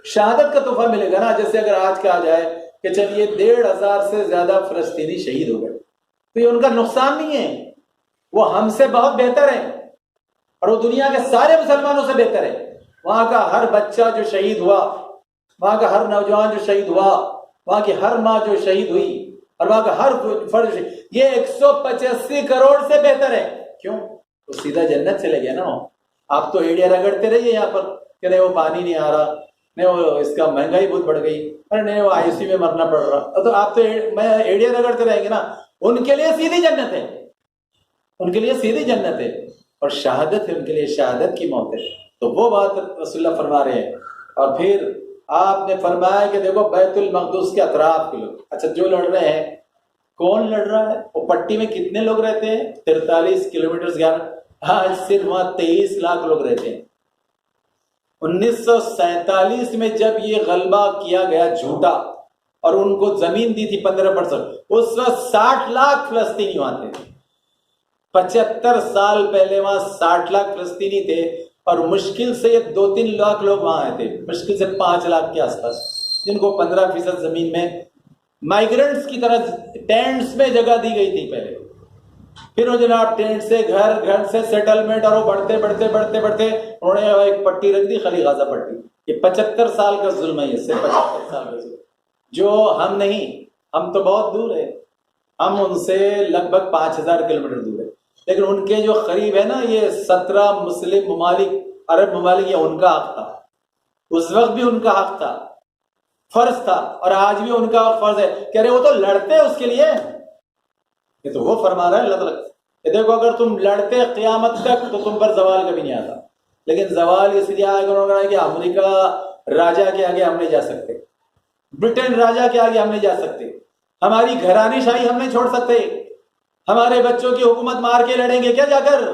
شہادت کا تحفہ ملے گا نا۔ جیسے اگر آج کہا جائے کہ چلیے 1,500 سے زیادہ فلسطینی شہید ہو گئے، تو یہ ان کا نقصان نہیں ہے، وہ ہم سے بہت بہتر ہے، اور وہ دنیا کے سارے مسلمانوں سے بہتر ہے۔ وہاں کا ہر بچہ جو شہید ہوا، وہاں کا ہر نوجوان جو شہید ہوا، وہاں کی ہر ماں جو شہید ہوئی، اور وہاں کا ہر فرد، یہ 185 کروڑ سے بہتر ہے۔ کیوں؟ وہ سیدھا جنت چلے گیا نا۔ آپ تو ایڑیاں رگڑتے رہیے یہاں پر کہ نہیں وہ پانی نہیں آ رہا، نہیں وہ اس کا مہنگائی بہت بڑھ گئی، ارے نہیں وہ آئی سی میں مرنا پڑ رہا، تو آپ تو ایڑیاں رگڑتے رہیں گے نا۔ ان کے لیے سیدھی جنت ہے، ان کے لیے سیدھی جنت ہے، اور شہادت ہے ان کے لیے، شہادت کی موت ہے۔ تو وہ بات رسول اللہ فرما رہے ہیں۔ اور پھر آپ نے فرمایا کہ دیکھو بیت المقدس کے اطراف کے لوگ، اچھا جو لڑ رہے ہیں، کون لڑ رہا ہے؟ وہ پٹی میں کتنے لوگ رہتے ہیں؟ 43 کلومیٹر، آج صرف وہاں 23 لاکھ لوگ رہتے ہیں۔ 1947 میں جب یہ غلبہ کیا گیا جھوٹا، اور ان کو زمین دی تھی 15%، اس وقت 60 لاکھ فلسطینی وہاں تھے۔ 75 سال پہلے وہاں 60 لاکھ فلسطینی تھے، اور مشکل سے 2-3 لاکھ لوگ وہاں آئے تھے، مشکل سے 5 لاکھ کے آس پاس، جن کو 15% زمین میں مائیگرنٹس کی طرح ٹینٹس میں جگہ دی گئی تھی پہلے۔ پھر وہ جناب ٹینٹ سے گھر، گھر سے سیٹلمنٹ، اور وہ بڑھتے بڑھتے بڑھتے بڑھتے انہوں نے ایک پٹی رکھ دی، خلی غازہ پٹی۔ یہ 75 سال کا ظلم ہے، اس سے 75 سال کا ظلم، جو ہم نہیں، ہم تو بہت دور ہے، ہم ان سے لگ بھگ 5000 کلومیٹر دور ہے، لیکن ان کے جو قریب ہے نا، یہ 17 مسلم ممالک، عرب ممالک، یہ ان کا حق تھا، اس وقت بھی ان کا حق تھا، فرض تھا، اور آج بھی ان کا فرض ہے۔ کہہ رہے وہ تو لڑتے اس کے لیے، یہ تو وہ فرما رہا ہے اللہ تعالیٰ کہ دیکھو اگر تم لڑتے قیامت تک تو تم پر زوال کبھی نہیں آتا، لیکن زوال اس لیے آئے گا کہ امریکہ راجا کے آگے ہم نہیں جا سکتے، برٹن راجا کے آگے ہم نہیں جا سکتے، ہماری گھرانی شاہی ہم نہیں چھوڑ سکتے، ہمارے بچوں کی حکومت مار کے لڑیں گے کیا جا کر،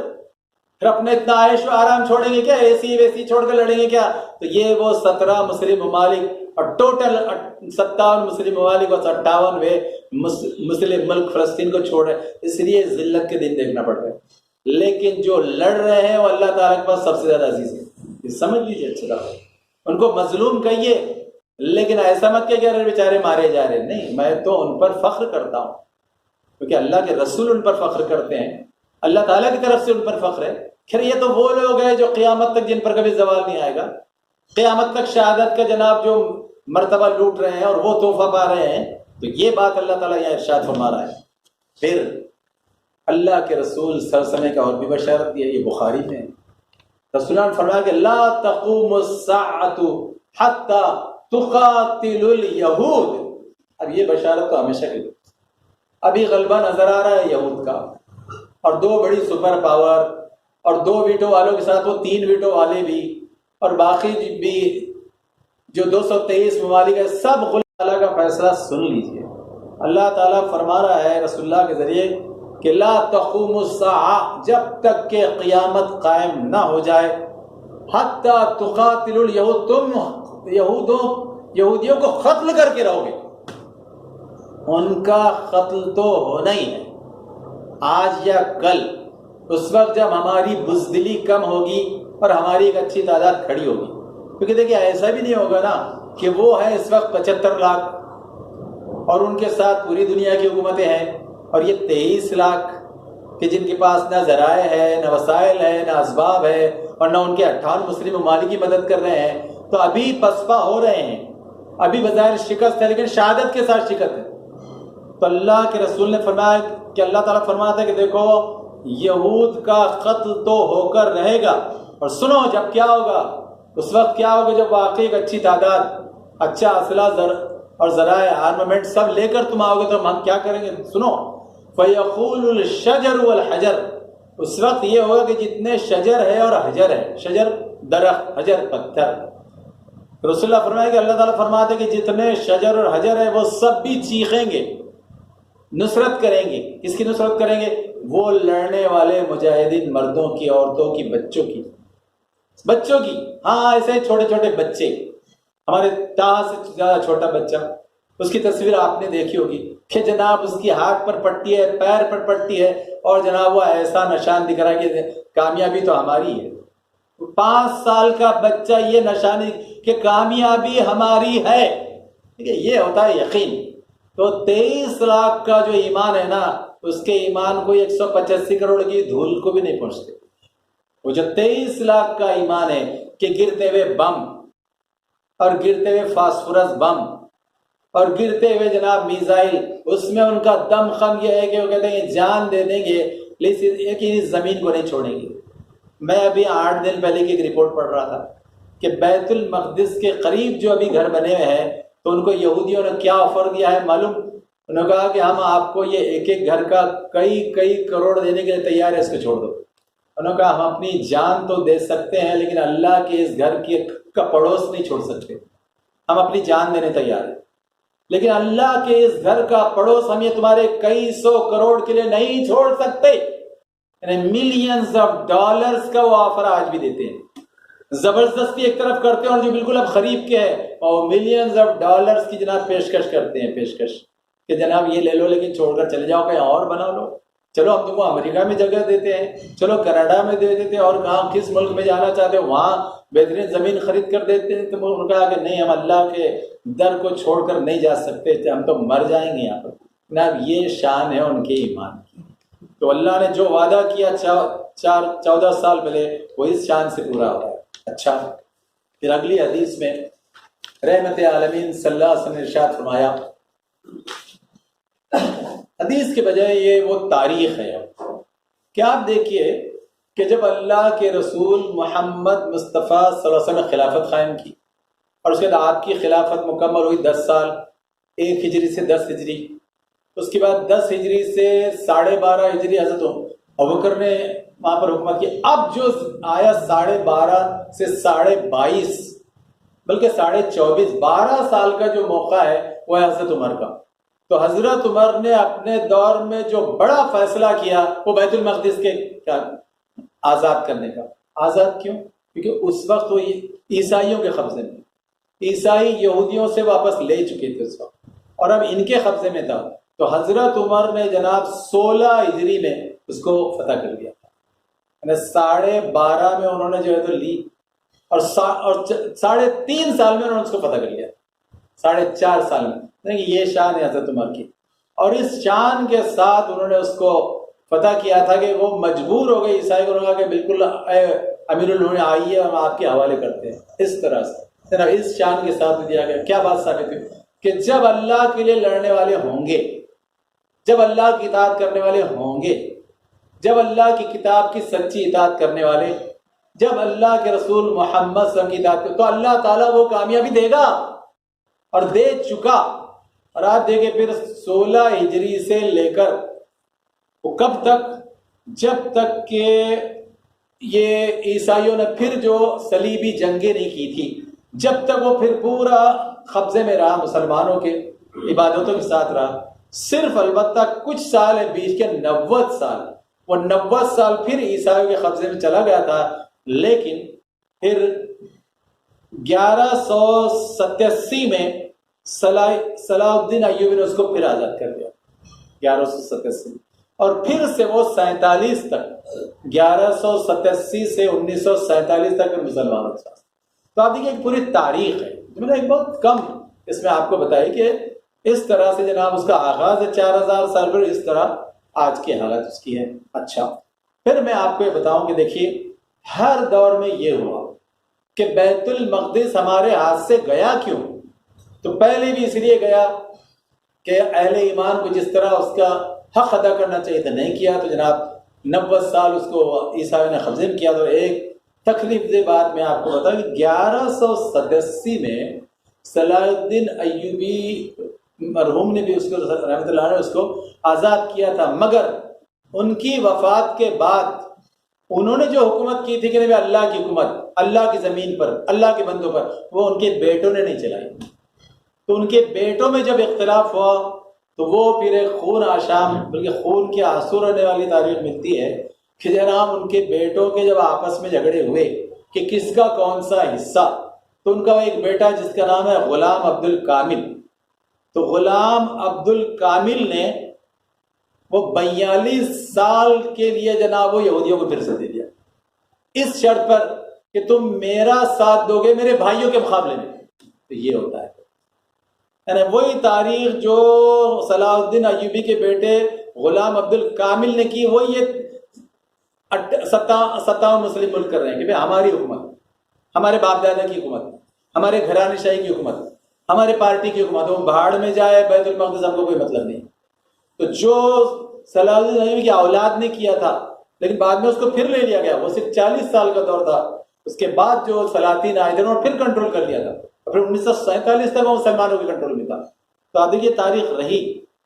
پھر اپنے اتنا عیش و آرام چھوڑیں گے کیا، اے سی ویسی چھوڑ کر لڑیں گے کیا؟ تو یہ وہ 17 مسلم ممالک اور ٹوٹل 57 مسلم ممالک اور 58 مسلم ملک فلسطین کو چھوڑ رہے، اس لیے ذلت کے دن دیکھنا پڑ رہا ہے، لیکن جو لڑ رہے ہیں وہ اللہ تعالیٰ کے پاس سب سے زیادہ عزیز ہے، یہ سمجھ لیجیے اچھا، ان کو مظلوم کہیے، لیکن ایسا مت کہ ارے بیچارے مارے جا رہے، نہیں، میں تو ان پر فخر کرتا ہوں کیونکہ اللہ کے رسول ان پر فخر کرتے ہیں، اللہ تعالیٰ کی طرف سے ان پر فخر ہے۔ پھر یہ تو وہ لوگ ہیں جو قیامت تک، جن پر کبھی زوال نہیں آئے گا، قیامت تک شہادت کا جناب جو مرتبہ لوٹ رہے ہیں اور وہ تحفہ پا رہے ہیں، تو یہ بات اللہ تعالیٰ یہاں ارشاد فرما رہا ہے۔ پھر اللہ کے رسول صلی اللہ علیہ وسلم کا اور بھی بشارت دی ہے، یہ بخاری میں ہے، رسول نے فرمایا کہ لا تقوم الساعۃ حتی تقاتل الیہود۔ اب یہ بشارت تو ہمیشہ کی، ابھی غلبہ نظر آ رہا ہے یہود کا، اور 2 بڑی سپر پاور اور 2 ویٹو والوں کے ساتھ وہ 3 ویٹو والے بھی، اور باقی بھی جو 223 ممالک ہے، سب خدا تعالیٰ کا فیصلہ سن لیجئے۔ اللہ تعالیٰ فرما رہا ہے رسول اللہ کے ذریعے کہ لا تقوم الساعہ، جب تک کہ قیامت قائم نہ ہو جائے، حتی تقاتل الیہود، تم یہودیوں کو قتل کر کے رہو گے، ان کا قتل تو ہونا ہی ہے آج یا کل، اس وقت جب ہماری بزدلی کم ہوگی اور ہماری ایک اچھی تعداد کھڑی ہوگی، کیونکہ دیکھیں ایسا بھی نہیں ہوگا نا کہ وہ ہے اس وقت 75 لاکھ اور ان کے ساتھ پوری دنیا کی حکومتیں ہیں، اور یہ 23 لاکھ کہ جن کے پاس نہ ذرائع ہے، نہ وسائل ہے، نہ اسباب ہے، اور نہ ان کے 58 مسلم ممالک کی مدد کر رہے ہیں، تو ابھی پسپا ہو رہے ہیں، ابھی بظاہر شکست ہے لیکن شہادت کے ساتھ شکست ہے۔ تو اللہ کے رسول نے فرمایا کہ اللہ تعالیٰ فرماتا ہے کہ دیکھو یہود کا قتل تو ہو کر رہے گا، اور سنو جب کیا ہوگا، اس وقت کیا ہوگا جب واقعی ایک اچھی تعداد، اچھا اسلحہ اور ذرائع آرمامنٹ سب لے کر تم آؤ گے، تو ہم کیا کریں گے، سنو فَيَقُولُ الشَّجَرُ وَالْحَجَرُ، اس وقت یہ ہوگا کہ جتنے شجر ہے اور حجر ہے، شجر درخت، حجر پتھر، رسول اللہ فرمائے کہ اللہ تعالیٰ فرماتے کہ جتنے شجر اور حجر ہے وہ سب بھی چیخیں گے، نصرت کریں گے۔ کس کی نصرت کریں گے؟ وہ لڑنے والے مجاہدین، مردوں کی، عورتوں کی، بچوں کی، ہاں ایسے چھوٹے چھوٹے بچے، ہمارے تاں سے زیادہ چھوٹا بچہ، اس کی تصویر آپ نے دیکھی ہوگی کہ جناب اس کی ہاتھ پر پٹی ہے، پیر پر پٹی ہے، اور جناب وہ ایسا نشان دکھ رہا ہے کہ کامیابی تو ہماری ہے۔ 5 سال کا بچہ یہ نشانی کہ کامیابی ہماری ہے، ٹھیک ہے، یہ ہوتا ہے یقین۔ تو 23 لاکھ کا جو ایمان ہے نا، اس کے ایمان کو 185 کروڑ کی دھول کو بھی نہیں پہنچتے۔ وہ جو 23 لاکھ کا ایمان ہے کہ گرتے ہوئے بم اور گرتے ہوئے فاسفورس بم اور گرتے ہوئے جناب میزائل، اس میں ان کا دم خم یہ ہے کہ وہ کہتے ہیں جان دے دیں گے لیکن اس زمین کو نہیں چھوڑیں گے۔ میں ابھی 8 دن پہلے کی ایک رپورٹ پڑھ رہا تھا کہ بیت المقدس کے قریب جو ابھی گھر بنے ہوئے ہیں، تو ان کو یہودیوں نے کیا آفر دیا ہے معلوم؟ انہوں نے کہا کہ ہم آپ کو یہ ایک ایک گھر کا کئی کروڑ دینے کے لیے تیار ہے، اس کو چھوڑ دو۔ انہوں نے کہا ہم اپنی جان تو دے سکتے ہیں لیکن اللہ کے اس گھر کا پڑوس نہیں چھوڑ سکتے، ہم اپنی جان دینے تیار ہیں، لیکن اللہ کے اس گھر کا پڑوس ہم یہ تمہارے کئی 100 کروڑ کے لیے نہیں چھوڑ سکتے۔ یعنی ملینز آف ڈالرز کا وہ آفر آج بھی دیتے ہیں، زبردستی ایک طرف کرتے ہیں، اور جو بالکل اب خریب کے ہے اور ملینز آف ڈالرز کی جناب پیشکش کرتے ہیں، پیشکش کہ جناب یہ لے لو لیکن چھوڑ کر چلے جاؤ، کہیں اور بنا لو، چلو ہم تم کو امریکہ میں جگہ دیتے ہیں، چلو کینیڈا میں دے دیتے ہیں، اور کہاں کس ملک میں جانا چاہتے ہیں وہاں بہترین زمین خرید کر دیتے ہیں۔ تو انہوں نے کہا کہ نہیں، ہم اللہ کے در کو چھوڑ کر نہیں جا سکتے، ہم تو مر جائیں گے یہاں پر۔ جناب یہ شان ہے ان کے ایمان کی۔ تو اللہ نے جو وعدہ کیا 14 سال پہلے وہ اس شان سے پورا ہو رہا ہے۔ اچھا، پھر اگلی حدیث میں رحمت عالمین صلی اللہ علیہ وسلم نے ارشاد فرمایا، حدیث کے بجائے یہ وہ تاریخ ہے کہ آپ دیکھیے کہ جب اللہ کے رسول محمد مصطفیٰ صلی اللہ علیہ وسلم نے خلافت قائم کی اور اس کے بعد آپ کی خلافت مکمل ہوئی 10 سال، 1 ہجری سے 10 ہجری، اس کے بعد 10 ہجری سے 12.5 ہجری حضرت ابوبکر نے وہاں پر حکومت کی۔ اب جو آیا 12.5 سے 22.5 بلکہ 24.5 12 سال کا جو موقع ہے وہ ہے حضرت عمر کا۔ تو حضرت عمر نے اپنے دور میں جو بڑا فیصلہ کیا وہ بیت المقدس کے آزاد کرنے کا۔ آزاد کیوں؟ کیونکہ اس وقت وہ عیسائیوں کے قبضے میں، عیسائی یہودیوں سے واپس لے چکے تھے اس وقت، اور اب ان کے قبضے میں تھا۔ تو حضرت عمر نے جناب 16 ہجری میں اس کو فتح کر دیا تھا، یعنی 12.5 میں انہوں نے جو ہے تو لی، اور 3.5 سال میں انہوں نے اس کو فتح کر لیا، 4.5 سال میں۔ یہ شان ہے حضرت عمر کی، اور اس شان کے ساتھ انہوں نے اس کو فتح کیا تھا کہ وہ مجبور ہو گئے عیسائی کو، کہا کہ بالکل امیر المومنین آئیے ہم آپ کے حوالے کرتے ہیں۔ اس طرح سے اس شان کے ساتھ دیا گیا۔ کیا بات ثابت ہوئی؟ کہ جب اللہ کے لیے لڑنے والے ہوں گے، جب اللہ کی اطاعت کرنے والے ہوں گے، جب اللہ کی کتاب کی سچی اطاعت کرنے والے، جب اللہ کے رسول محمد صلی اللہ علیہ وسلم کی اطاعت، تو اللہ تعالیٰ وہ کامیابی دے گا اور دے چکا۔ اور آپ دیکھیں پھر 16 ہجری سے لے کر وہ کب تک، جب تک کہ یہ عیسائیوں نے پھر جو صلیبی جنگیں نہیں کی تھی، جب تک وہ پھر پورا قبضے میں رہا، مسلمانوں کے عبادتوں کے ساتھ رہا، صرف البتہ کچھ سال ہے بیچ کے 90 سال، وہ 90 سال پھر عیسائیوں کے قبضے میں چلا گیا تھا، لیکن پھر 1187 میں صلاح الدین ایوبی نے اس کو پھر آزاد کر دیا، 1187، اور پھر سے وہ 47 تک، 1187 سے 1947 تک مسلمانوں کے ساتھ۔ تو آپ دیکھیں ایک پوری تاریخ ہے، میں نے ایک بہت کم اس میں آپ کو بتائی کہ اس طرح سے جناب اس کا آغاز ہے 4000 سال پر، اس طرح آج کی حالت اس کی ہے۔ اچھا، پھر میں آپ کو یہ بتاؤں کہ دیکھیے ہر دور میں یہ ہوا کہ بیت المقدس ہمارے ہاتھ سے گیا کیوں؟ تو پہلے بھی اس لیے گیا کہ اہل ایمان کو جس طرح اس کا حق ادا کرنا چاہیے تھا نہیں کیا، تو جناب 90 سال اس کو عیسائیوں نے قبضے میں کیا۔ تو ایک تکلیف دہ بات میں آپ کو بتاؤں کہ 1187 میں صلاح الدین ایوبی مرحوم نے بھی اس کو رحمۃ اللہ علیہ اس کو آزاد کیا تھا، مگر ان کی وفات کے بعد انہوں نے جو حکومت کی تھی کہ نہیں اللہ کی حکومت، اللہ کی زمین پر، اللہ کے بندوں پر، وہ ان کے بیٹوں نے نہیں چلائی۔ تو ان کے بیٹوں میں جب اختلاف ہوا تو وہ پھر ایک خون آشام، بلکہ خون کے آنسو رہنے والی تاریخ ملتی ہے کہ جناب ان کے بیٹوں کے جب آپس میں جھگڑے ہوئے کہ کس کا کون سا حصہ، تو ان کا ایک بیٹا جس کا نام ہے غلام عبد الکامل، تو غلام عبد الکامل نے وہ 42 سال کے لیے جناب وہ یہودیوں کو پھر سے دے دیا، اس شرط پر کہ تم میرا ساتھ دو گے میرے بھائیوں کے مقابلے میں۔ تو یہ ہوتا ہے، یعنی وہی تاریخ جو صلاح الدین ایوبی کے بیٹے غلام عبد الکامل نے کی، وہی یہ 57 مسلم ملک کر رہے ہیں کہ بھئی ہماری حکومت، ہمارے باپ دادا کی حکومت، ہمارے گھرانے شاہی کی حکومت، ہمارے پارٹی کی حکومت، وہ بھاڑ میں جائے بیت المقدس ہم کو کوئی مطلب نہیں۔ تو جو صلاح الدین ایوبی کی اولاد نے کیا تھا لیکن بعد میں اس کو پھر لے لیا گیا، وہ صرف 40 سال کا دور تھا، اس کے بعد جو سلاطین آئے تھے انہوں نے پھر کنٹرول کر لیا تھا، پھر 1947 تک وہ مسلمانوں کے کنٹرول میں تھا۔ تو آپ دیکھیے تاریخ رہی،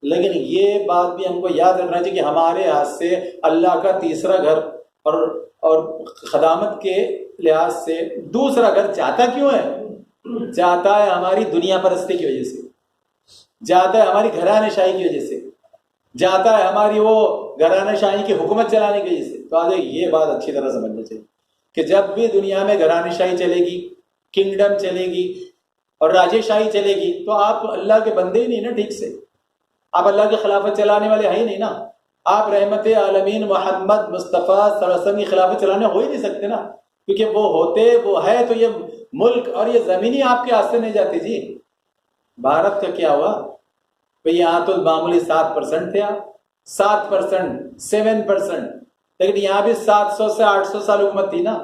لیکن یہ بات بھی ہم کو یاد رکھنا چاہیے کہ ہمارے ہاتھ سے اللہ کا تیسرا گھر اور خدامت کے لحاظ سے دوسرا گھر جاتا کیوں ہے؟ جاتا ہے ہماری دنیا پرستی کی وجہ سے، جاتا ہے ہماری گھرانے شاہی کی وجہ سے، جاتا ہے ہماری وہ گھرانے شاہی کی حکومت چلانے کی وجہ سے۔ تو آج یہ بات اچھی طرح سمجھنا چاہیے کہ جب بھی دنیا میں گھرانے شاہی چلے گی، کنگڈم چلے گی اور راجے شاہی چلے گی، تو آپ اللہ کے بندے ہی نہیں نا، ٹھیک سے آپ اللہ کی خلافت چلانے والے ہیں ہی نہیں نا، آپ رحمت عالمین محمد مصطفیٰ صلی اللہ علیہ وسلم کی خلافت چلانے ہو ہی نہیں سکتے نا، کیونکہ وہ ہوتے وہ ہے تو یہ ملک اور یہ زمینی آپ کے ہاتھ سے نہیں جاتی۔ جی بھارت کا کیا ہوا بھئی، یہاں تو معمولی 7% تھے آپ، 7%, 7%, لیکن یہاں بھی 700 سے 800 سال حکومت تھی نا.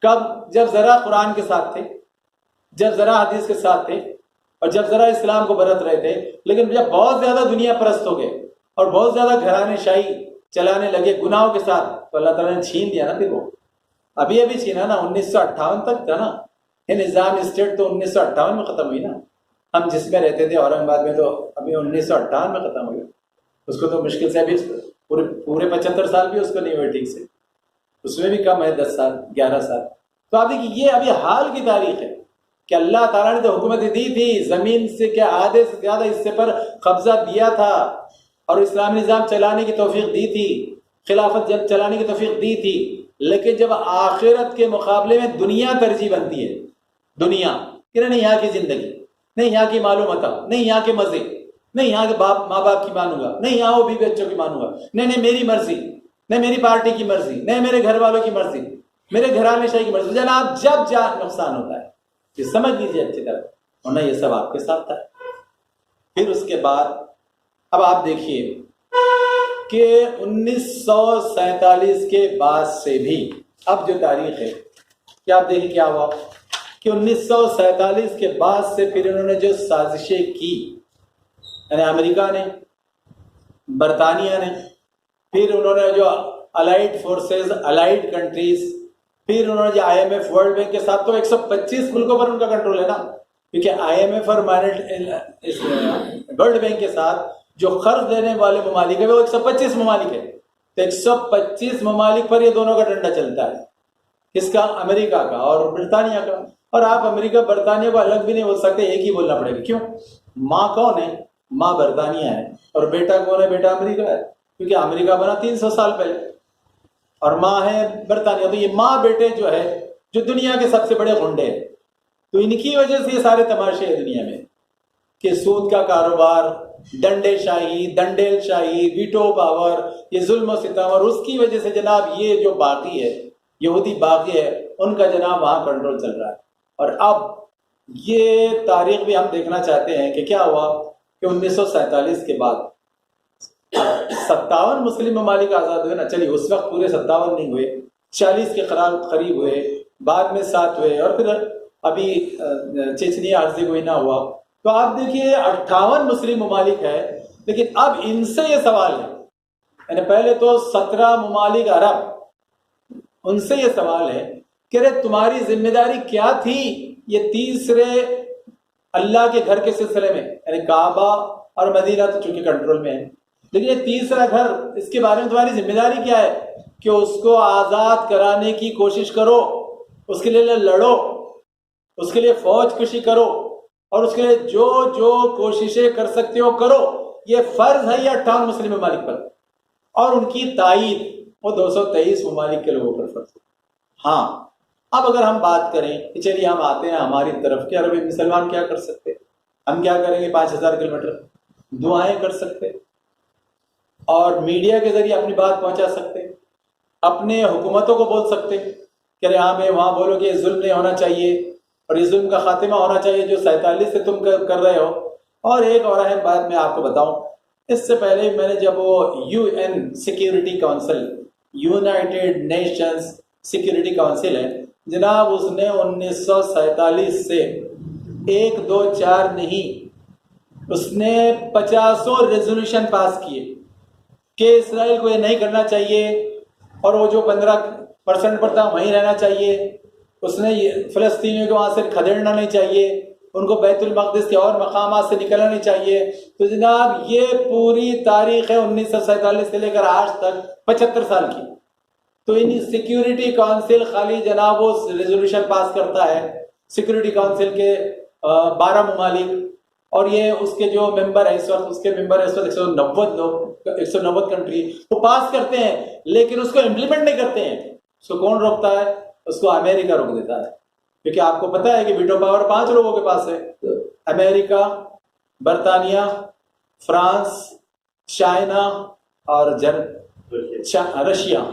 کب؟ جب ذرا قرآن کے ساتھ تھے، جب ذرا حدیث کے ساتھ تھے، اور جب ذرا اسلام کو برت رہے تھے. لیکن جب بہت زیادہ دنیا پرست ہو گئے اور بہت زیادہ گھرانے شاہی چلانے لگے گناہوں کے ساتھ، تو اللہ تعالیٰ نے چھین دیا نا. پھر وہ ابھی چھینا نا. 1958 تک تھا نا یہ نظام اسٹیٹ، تو 1958 میں ختم ہوئی نا. ہم جس میں رہتے تھے اورنگ آباد میں، تو ابھی 1958 میں ختم ہو گیا. اس کو تو مشکل سے ابھی پورے 75 سال بھی اس کو نہیں ہوئے ٹھیک سے. اس میں بھی کم ہے 10 سال 11 سال. تو آپ دیکھیے یہ ابھی حال کی تاریخ ہے کہ اللہ تعالیٰ نے تو حکومت دی تھی، زمین سے کیا آدھے سے زیادہ حصے پر قبضہ دیا تھا، اور اسلامی نظام چلانے کی توفیق دی تھی، خلافت چلانے کی توفیق دی تھی. لیکن جب آخرت کے مقابلے میں دنیا ترجیح بنتی ہے، دنیا کہ نہیں یہاں کی زندگی، نہیں یہاں کی معلومات، نہیں یہاں کے مزے، نہیں یہاں کے ماں باپ کی مانوں گا، نہیں یہاں وہ بیوی بچوں کی مانوں گا، نہیں میری مرضی، نہیں میری پارٹی کی مرضی، نہیں میرے گھر والوں کی مرضی، میرے گھرانے شاہی کی مرضی. جناب جب نقصان ہوتا ہے یہ سمجھ لیجیے اچھی طرح، ورنہ یہ سب آپ کے ساتھ تھا. پھر اس کے بعد اب آپ دیکھیے کہ 1947 کے بعد سے بھی اب جو تاریخ ہے، کیا آپ دیکھیں کیا ہوا کہ 1947 کے بعد سے پھر انہوں نے جو سازشیں کی، یعنی امریکہ نے، برطانیہ نے، پھر انہوں نے جو الائیڈ فورسز، الائیڈ کنٹریز، پھر انہوں نے جو IMF ورلڈ بینک کے ساتھ، تو 125 ملکوں پر ان کا کنٹرول ہے نا، کیونکہ IMF اور ورلڈ بینک کے ساتھ جو قرض دینے والے ممالک ہیں وہ 125 ممالک ہیں. تو 125 ممالک پر یہ دونوں کا ڈنڈا چلتا ہے. کس کا؟ امریکہ کا اور برطانیہ کا. اور آپ امریکہ برطانیہ کو الگ بھی نہیں بول سکتے، ایک ہی بولنا پڑے گا. کیوں؟ ماں کون ہے؟ ماں برطانیہ ہے، اور بیٹا کون ہے؟ بیٹا امریکہ ہے، کیونکہ امریکہ بنا 300 سال پہلے، اور ماں ہے برطانیہ. تو یہ ماں بیٹے جو ہے، جو دنیا کے سب سے بڑے غنڈے ہیں، تو ان کی وجہ سے یہ سارے تماشے ہیں دنیا میں کہ سود کا کاروبار، ڈنڈے شاہی، دنڈیل شاہی، ویٹو پاور، یہ ظلم و ستم. اور اس کی وجہ سے جناب یہ جو باغی ہے، یہودی باغی ہے، ان کا جناب وہاں کنٹرول چل رہا ہے. اور اب یہ تاریخ بھی ہم دیکھنا چاہتے ہیں کہ کیا ہوا کہ 1947 کے بعد 57 مسلم ممالک آزاد ہوئے نا. چلیے اس وقت پورے 57 نہیں ہوئے، 40 کے قریب ہوئے، بعد میں 7 ہوئے، اور پھر ابھی چچنیا عرضی کوئی نہ ہوا. تو آپ دیکھیے 58 مسلم ممالک ہے. لیکن اب ان سے یہ سوال ہے، یعنی پہلے تو 17 ممالک عرب، ان سے یہ سوال ہے کہ تمہاری ذمہ داری کیا تھی یہ تیسرے اللہ کے گھر کے سلسلے میں، یعنی کعبہ اور مدینہ تو چونکہ کنٹرول میں ہے، لیکن یہ تیسرا گھر، اس کے بارے میں تمہاری ذمہ داری کیا ہے کہ اس کو آزاد کرانے کی کوشش کرو، اس کے لیے لڑو، اس کے لیے فوج کشی کرو، اور اس کے لیے جو جو کوششیں کر سکتے ہو کرو. یہ فرض ہے یہ 58 مسلم ممالک پر، اور ان کی تائید وہ 223 ممالک کے لوگوں پر فرض ہے. ہاں اب اگر ہم بات کریں کہ چلیے ہم آتے ہیں ہماری طرف کہ عربی مسلمان کیا کر سکتے، ہم کیا کریں گے؟ 5000 کلومیٹر دعائیں کر سکتے، اور میڈیا کے ذریعے اپنی بات پہنچا سکتے، اپنے حکومتوں کو بول سکتے کہ ہاں میں وہاں بولو کہ یہ ظلم نہیں ہونا چاہیے، اور اس ظلم کا خاتمہ ہونا چاہیے جو 47 سے تم کر رہے ہو. اور ایک اور اہم بات میں آپ کو بتاؤں، اس سے پہلے میں نے جب وہ UN security council, United nations security council ہے جناب، اس نے 1947 سے 1 2 4 نہیں، اس نے 50 ریزولوشن پاس کیے کہ اسرائیل کو یہ نہیں کرنا چاہیے، اور وہ جو 15% پر تھا وہیں رہنا چاہیے. اس نے فلسطینیوں کو وہاں سے کھدیڑنا نہیں چاہیے، ان کو بیت المقدس کے اور مقامات سے نکلنا نہیں چاہیے. تو جناب یہ پوری تاریخ ہے 1947 سے لے کر آج تک 75 سال کی. تو ان سیکیورٹی کونسل خالی جناب وہ ریزولوشن پاس کرتا ہے، سیکیورٹی کونسل کے 12 ممالک، اور یہ اس کے جو ممبر ہے اس وقت، اس کے ممبر ہے اس وقت 190 لوگ، 190 کنٹری وہ پاس کرتے ہیں، لیکن اس کو امپلیمنٹ نہیں کرتے ہیں. اس کو کون روکتا ہے؟ اس کو امریکہ روک دیتا ہے، کیونکہ آپ کو پتا ہے کہ ویٹو پاور 5 لوگوں کے پاس ہے. امریکہ، برطانیہ، فرانس، چائنا اور رشیا،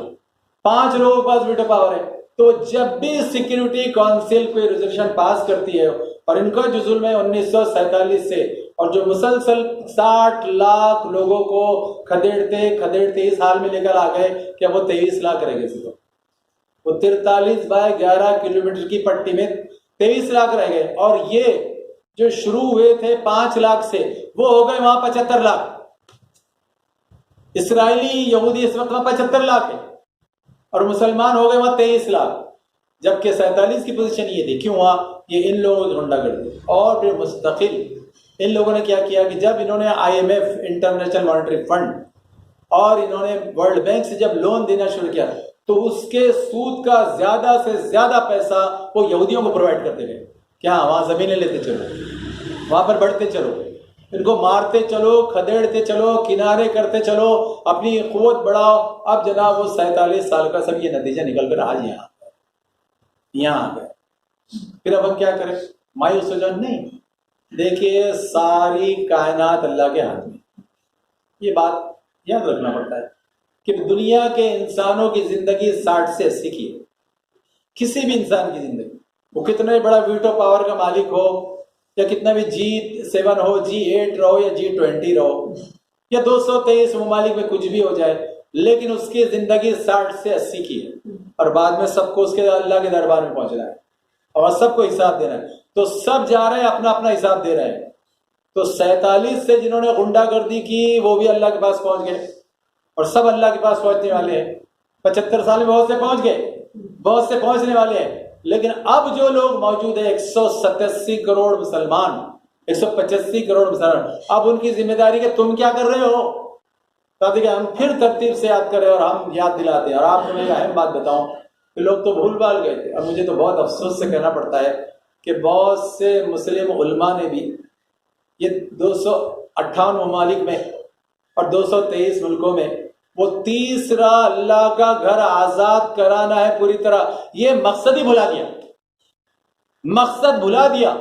5 لوگوں کے پاس ویٹو پاور ہے. تو جب بھی سیکیورٹی کونسل کوئی ریزولوشن پاس کرتی ہے، اور ان کا جو ظلم ہے 1947 سے اور جو مسلسل 60 لاکھ لوگوں کو کھدیڑتے اس حال میں لے کر آ گئے کہ اب وہ 23 لاکھ رہ گئے. صرف وہ 43/11 کلومیٹر کی پٹی میں 23 لاکھ رہ گئے. اور یہ جو شروع ہوئے تھے 5 لاکھ سے وہ ہو گئے وہاں 75 لاکھ. اسرائیلی یہودی اس وقت وہاں 75 لاکھ ہے اور مسلمان ہو گئے وہاں 23 لاکھ. جبکہ 47 کی پوزیشن یہ تھی. کیوں ہوا؟ یہ ان لوگوں کو غنڈہ کر دیا. اور پھر مستقل ان لوگوں نے کیا کیا کہ جب انہوں نے IMF انٹرنیشنل مانیٹری فنڈ اور انہوں نے ورلڈ بینک سے جب لون دینا شروع کیا تو اس کے سود کا زیادہ سے زیادہ پیسہ وہ یہودیوں کو پرووائڈ کرتے گئے کہ ہاں وہاں زمینیں لیتے چلو, وہاں پر بڑھتے چلو, ان کو مارتے چلو, کھدیڑتے چلو, کنارے کرتے چلو, اپنی قوت بڑھاؤ. اب جناب وہ 47 سال کا سب یہ نتیجہ نکل کر آج یہاں آ گئے. پھر اب ہم کیا کریں؟ مایوس ہو جاؤ؟ نہیں. دیکھیے ساری کائنات اللہ کے ہاتھ میں. یہ بات یاد رکھنا پڑتا ہے کہ دنیا کے انسانوں کی زندگی 60 سے 80 کی ہے. کسی بھی انسان کی زندگی, وہ کتنا بڑا ویٹو پاور کا مالک ہو یا کتنا بھی G7 ہو, G8 رہو یا G20 رہو یا 223 ممالک میں کچھ بھی ہو جائے, لیکن اس کی زندگی 60 سے 80 کی ہے. اور بعد میں سب کو اس کے اللہ کے دربار میں پہنچنا ہے اور سب کو حساب دینا ہے. تو سب جا رہے ہیں اپنا اپنا حساب دے رہے ہیں. تو 47 سے جنہوں نے غنڈہ گردی کی وہ بھی اللہ کے پاس پہنچ گئے اور سب اللہ کے پاس پہنچنے والے ہیں. 75 سال میں بہت سے پہنچ گئے, بہت سے پہنچنے والے ہیں. لیکن اب جو لوگ موجود ہیں 187 کروڑ مسلمان, 185 کروڑ مسلمان, اب ان کی ذمہ داری کہ تم کیا کر رہے ہو. تاکہ ہم پھر ترتیب سے یاد کریں اور ہم یاد دلاتے ہیں. اور آپ کو میں اہم بات بتاؤں کہ لوگ تو بھول بھال گئے تھے. اب مجھے تو بہت افسوس سے کہنا پڑتا ہے کہ بہت سے مسلم علماء نے بھی یہ 258 ممالک میں اور 223 ملکوں میں وہ تیسرا اللہ کا گھر آزاد کرانا ہے پوری طرح, یہ مقصد ہی بھلا دیا, مقصد بھلا دیا.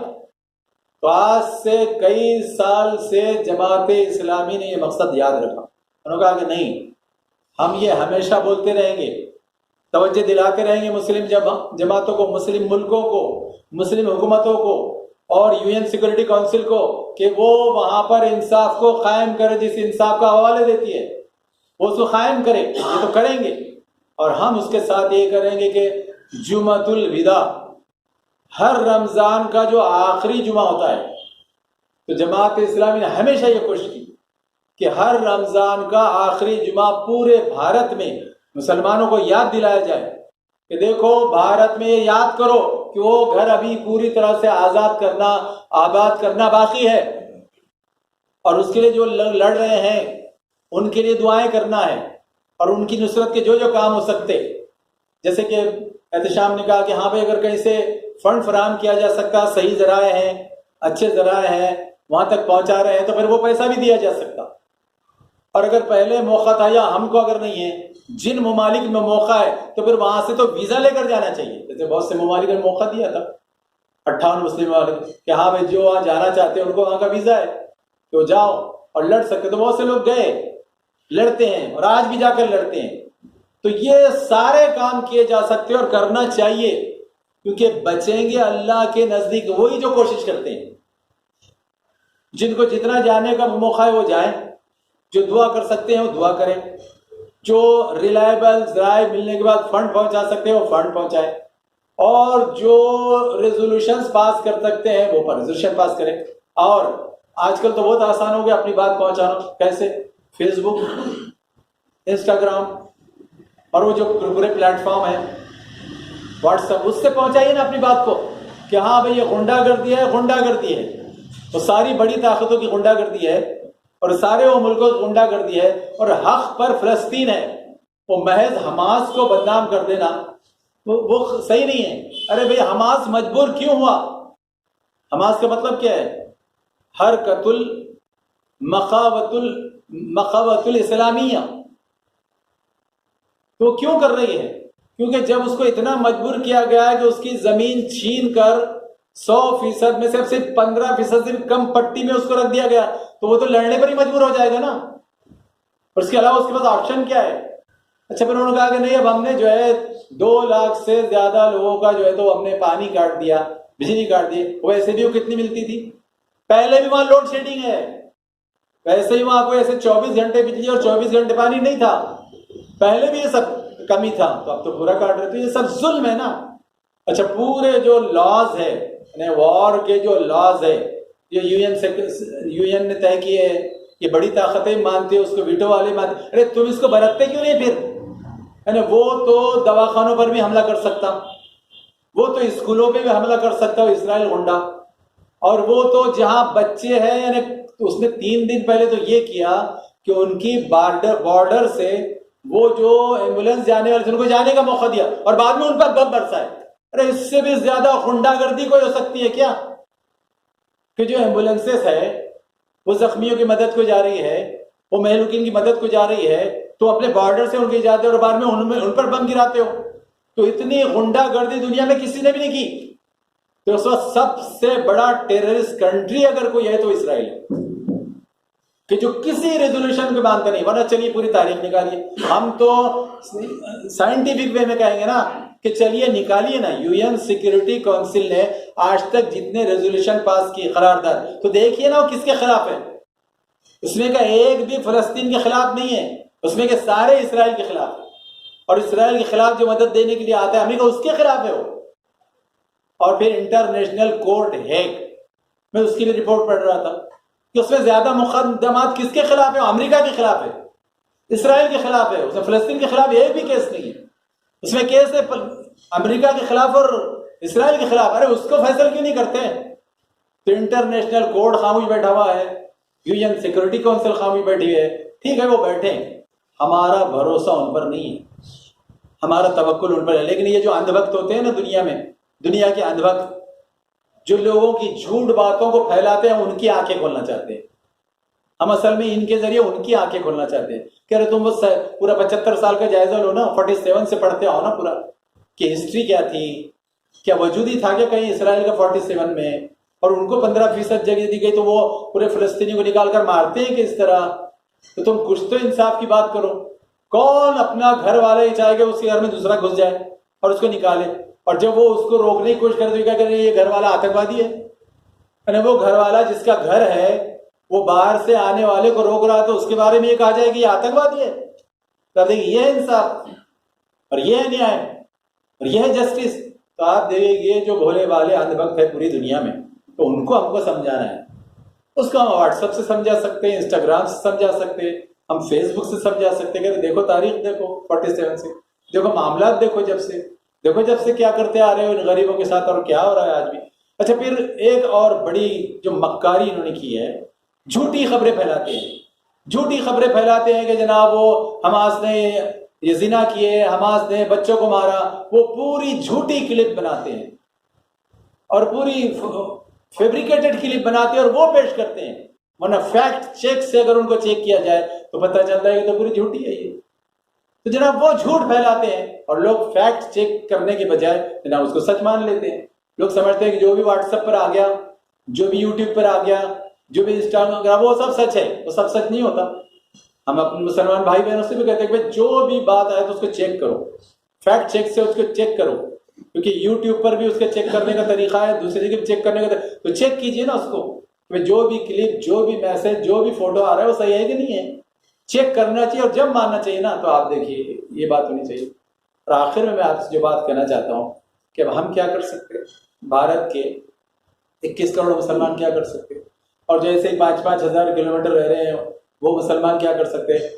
تو آج سے کئی سال سے جماعت اسلامی نے یہ مقصد یاد رکھا. انہوں نے کہا کہ نہیں, ہم یہ ہمیشہ بولتے رہیں گے, توجہ دلاتے رہیں گے مسلم جماعتوں کو, مسلم ملکوں کو, مسلم حکومتوں کو اور UN سیکورٹی کونسل کو کہ وہ وہاں پر انصاف کو قائم کرے. جس انصاف کا حوالے دیتی ہے وہ اس کو قائم کرے. یہ تو کریں گے. اور ہم اس کے ساتھ یہ کریں گے کہ جمعۃ الوداع, ہر رمضان کا جو آخری جمعہ ہوتا ہے, تو جماعت اسلامی نے ہمیشہ یہ کوشش کی کہ ہر رمضان کا آخری جمعہ پورے بھارت میں مسلمانوں کو یاد دلایا جائے کہ دیکھو بھارت میں یہ یاد کرو کہ وہ گھر ابھی پوری طرح سے آزاد کرنا, آباد کرنا باقی ہے. اور اس کے لیے جو لڑ رہے ہیں ان کے لیے دعائیں کرنا ہے اور ان کی نصرت کے جو کام ہو سکتے, جیسے کہ احتشام نے کہا کہ ہاں بھائی اگر کہیں سے فنڈ فراہم کیا جا سکتا, صحیح ذرائع ہیں, اچھے ذرائع ہیں, وہاں تک پہنچا رہے ہیں تو پھر وہ پیسہ بھی دیا جا سکتا. اور اگر پہلے موقع تھا یا ہم کو اگر نہیں ہے, جن ممالک میں موقع ہے تو پھر وہاں سے تو ویزا لے کر جانا چاہیے. جیسے بہت سے ممالک نے موقع دیا تھا 58 مسلم ممالک کہ ہاں بھائی جو وہاں جانا چاہتے ہیں ان کو وہاں کا ویزا ہے تو جاؤ اور لڑ سکتے. تو بہت سے لوگ گئے, لڑتے ہیں اور آج بھی جا کر لڑتے ہیں. تو یہ سارے کام کیے جا سکتے اور کرنا چاہیے کیونکہ بچیں گے اللہ کے نزدیک وہی جو کوشش کرتے ہیں. جن کو جتنا جانے کا موقع ہے وہ جائیں, جو دعا کر سکتے ہیں وہ دعا کریں, جو ریلائبل ذرائع ملنے کے بعد فنڈ پہنچا سکتے ہیں وہ فنڈ پہنچائیں, اور جو ریزولوشنز پاس کر سکتے ہیں وہ پر ریزولوشن پاس کریں. اور آج کل تو بہت آسان ہو گیا اپنی بات پہنچانا. کیسے؟ فیس بک, انسٹاگرام اور وہ جو پورے پلیٹ فارم ہیں, واٹس ایپ, اس سے پہنچائیے نا اپنی بات کو کہ ہاں بھئی یہ غنڈہ گردی ہے, غنڈہ گردی ہے. وہ ساری بڑی طاقتوں کی غنڈہ گردی ہے اور سارے وہ ملکوں کی غنڈہ گردی ہے, اور حق پر فلسطین ہے. وہ محض حماس کو بدنام کر دینا وہ صحیح نہیں ہے. ارے بھئی حماس مجبور کیوں ہوا؟ حماس کا مطلب کیا ہے؟ حرکت المخاوت الاسلامیہ. تو کیوں کر رہی ہے؟ کیونکہ جب اس کو اتنا مجبور کیا گیا ہے کہ اس کی زمین چھین کر 100% میں سے صرف 15% سے کم پٹی میں اس کو رکھ دیا گیا, تو وہ تو لڑنے پر ہی مجبور ہو جائے گا نا. اور اس کے علاوہ اس کے پاس آپشن کیا ہے؟ اچھا پھر انہوں نے کہا کہ نہیں, اب ہم نے جو ہے 2 لاکھ سے زیادہ لوگوں کا جو ہے تو ہم نے پانی کاٹ دیا, بجلی کاٹ دی. وہ ایسے بھی وہ کتنی ملتی تھی؟ پہلے بھی وہاں لوڈ شیڈنگ ہے، ویسے ہی وہاں کوئی ایسے 24 گھنٹے بجلی اور 24 گھنٹے پانی نہیں تھا، پہلے بھی یہ سب کمی تھا، تو اب تو پورا کاٹ رہے، تو یہ سب ظلم ہے نا۔ اچھا پورے جو لاز ہے یعنی وار کے جو لاز ہے جو یو این نے طے کیے ہیں، یہ بڑی طاقتیں مانتے ہیں اس کو، ویٹو والے مانتے، ارے تم اس کو برتتے کیوں نہیں پھر؟ یعنی وہ تو دواخانوں پر بھی حملہ کر سکتا، وہ تو اسکولوں پہ بھی حملہ کر سکتا ہو اسرائیل غنڈہ، اور وہ تو جہاں بچے ہیں یعنی اس نے 3 دن پہلے تو یہ کیا کہ ان کی بارڈر سے وہ جو ایمبولینس جانے والے ان کو جانے کا موقع دیا اور بعد میں ان پر بم برسائے۔ ارے اس سے بھی زیادہ غنڈہ گردی کوئی ہو سکتی ہے کیا؟ کہ جو ایمبولینسز ہے وہ زخمیوں کی مدد کو جا رہی ہے، وہ مہلوکین کی مدد کو جا رہی ہے، تو اپنے بارڈر سے ان کے جاتے ہو اور بعد میں ان پر بم گراتے ہو، تو اتنی غنڈہ گردی دنیا میں کسی نے بھی نہیں کی۔ تو اس وقت سب سے بڑا ٹیررسٹ کنٹری اگر کوئی ہے تو اسرائیل ہے، کہ جو کسی ریزولوشن کو مانتا نہیں، ورنہ چلیے پوری تاریخ نکالیے، ہم تو سائنٹیفک وے میں کہیں گے نا کہ چلیے نکالیے نا، یو این سیکورٹی کونسل نے آج تک جتنے ریزولوشن پاس کی قرارداد، تو دیکھیے نا وہ کس کے خلاف ہے، اس میں کا ایک بھی فلسطین کے خلاف نہیں ہے، اس میں کہ سارے اسرائیل کے خلاف ہے، اور اسرائیل کے خلاف جو مدد دینے کے لیے آتا ہے امریکہ اس کے خلاف ہے وہ۔ اور پھر انٹرنیشنل کورٹ ہیگ میں اس کی بھی رپورٹ پڑھ رہا تھا کہ اس میں زیادہ مقدمات کس کے خلاف ہے؟ امریکہ کے خلاف ہے، اسرائیل کے خلاف ہے، اس میں فلسطین کے خلاف ایک بھی کیس نہیں ہے، اس میں کیس ہے امریکہ کے خلاف اور اسرائیل کے خلاف۔ ارے اس کو فیصل کیوں نہیں کرتے؟ تو انٹرنیشنل کورٹ خاموش بیٹھا ہوا ہے، یو این سیکورٹی کونسل خاموش بیٹھی ہے، ٹھیک ہے وہ بیٹھے، ہمارا بھروسہ ان پر نہیں ہے، ہمارا توکل ان پر ہے۔ لیکن یہ جو اندھ بھکت ہوتے ہیں نا دنیا میں، دنیا کے اندھ بھکت جو لوگوں کی جھوٹ باتوں کو پھیلاتے ہیں، ان کی آنکھیں کھولنا چاہتے ہیں، ہم اصل میں ان کے ذریعے ان کی آنکھیں کھولنا چاہتے ہیں۔ کہہ رہے تم وہ پورا 75 سال کا جائزہ لو نا، 47 سے پڑھتے آؤ نا پورا، کہ ہسٹری کیا تھی، کیا وجود ہی تھا کہ کہیں اسرائیل کا 47 میں، اور ان کو 15% جگہ دی گئی تو وہ پورے فلسطینی کو نکال کر مارتے ہیں کہ اس طرح؟ تو تم کچھ تو انصاف کی بات کرو۔ کون اپنا گھر والا ہی چاہے کہ اس کے گھر میں دوسرا گھس جائے اور اس کو نکالے، اور جب وہ اس کو روکنے کی کوشش کرے تو کیا کرے؟ یہ گھر والا آتنکوادی ہے، یعنی وہ گھر والا جس کا گھر ہے وہ باہر سے آنے والے کو روک رہا، تو اس کے بارے میں یہ کہا جائے کہ یہ آتنکوادی ہے؟ تو یہ ہے انصاف، اور یہ ہے نیائے، اور یہ ہے جسٹس۔ تو آپ دیکھیں یہ جو بھولے والے اندھ بھکت ہے پوری دنیا میں، تو ان کو ہم کو سمجھانا ہے۔ اس کو ہم واٹس ایپ سے سمجھا سکتے ہیں، انسٹاگرام سے سمجھا سکتے ہیں، ہم فیس بک سے سمجھا سکتے ہیں کہ دیکھو تاریخ دیکھو 47 سے، دیکھو معاملات دیکھو جب سے کیا کرتے آ رہے ہو ان غریبوں کے ساتھ، اور کیا ہو رہا ہے آج بھی۔ اچھا پھر ایک اور بڑی جو مکاری انہوں نے کی ہے، جھوٹی خبریں پھیلاتے ہیں کہ جناب وہ حماس نے یہ زنا کیے، حماس نے بچوں کو مارا، وہ پوری جھوٹی کلپ بناتے ہیں اور پوری فیبریکیٹڈ کلپ بناتے ہیں اور وہ پیش کرتے ہیں، ورنہ فیکٹ چیک سے اگر ان کو چیک کیا جائے تو پتہ چلتا ہے کہ تو پوری جھوٹی ہے یہ۔ تو جناب وہ جھوٹ پھیلاتے ہیں اور لوگ فیکٹ چیک کرنے کے بجائے جناب اس کو سچ مان لیتے ہیں۔ لوگ سمجھتے ہیں کہ جو بھی واٹس ایپ پر آ گیا، جو بھی یوٹیوب پر آ گیا، جو بھی انسٹاگرام، وہ سب سچ ہے۔ وہ سب سچ نہیں ہوتا۔ ہم اپنے مسلمان بھائی بہنوں سے بھی کہتے ہیں کہ جو بھی بات آئے تو اس کو چیک کرو، فیکٹ چیک سے اس کو چیک کرو، کیونکہ یوٹیوب پر بھی اس کے چیک کرنے کا طریقہ ہے، دوسری جگہ بھی چیک کرنے کا تو چیک کیجئے نا اس کو، کہ جو بھی کلپ، جو بھی میسج، جو بھی فوٹو آ رہا ہے وہ صحیح ہے کہ نہیں ہے، چیک کرنا چاہیے، اور جب ماننا چاہیے نا تو آپ دیکھیے یہ بات ہونی چاہیے۔ اور آخر میں آپ سے جو بات کہنا چاہتا ہوں کہ اب ہم کیا کر سکتے ہیں، بھارت کے 21 کروڑ مسلمان کیا کر سکتے ہیں، اور جیسے 5-5 ہزار کلومیٹر رہ رہے ہیں وہ مسلمان کیا کر سکتے ہیں۔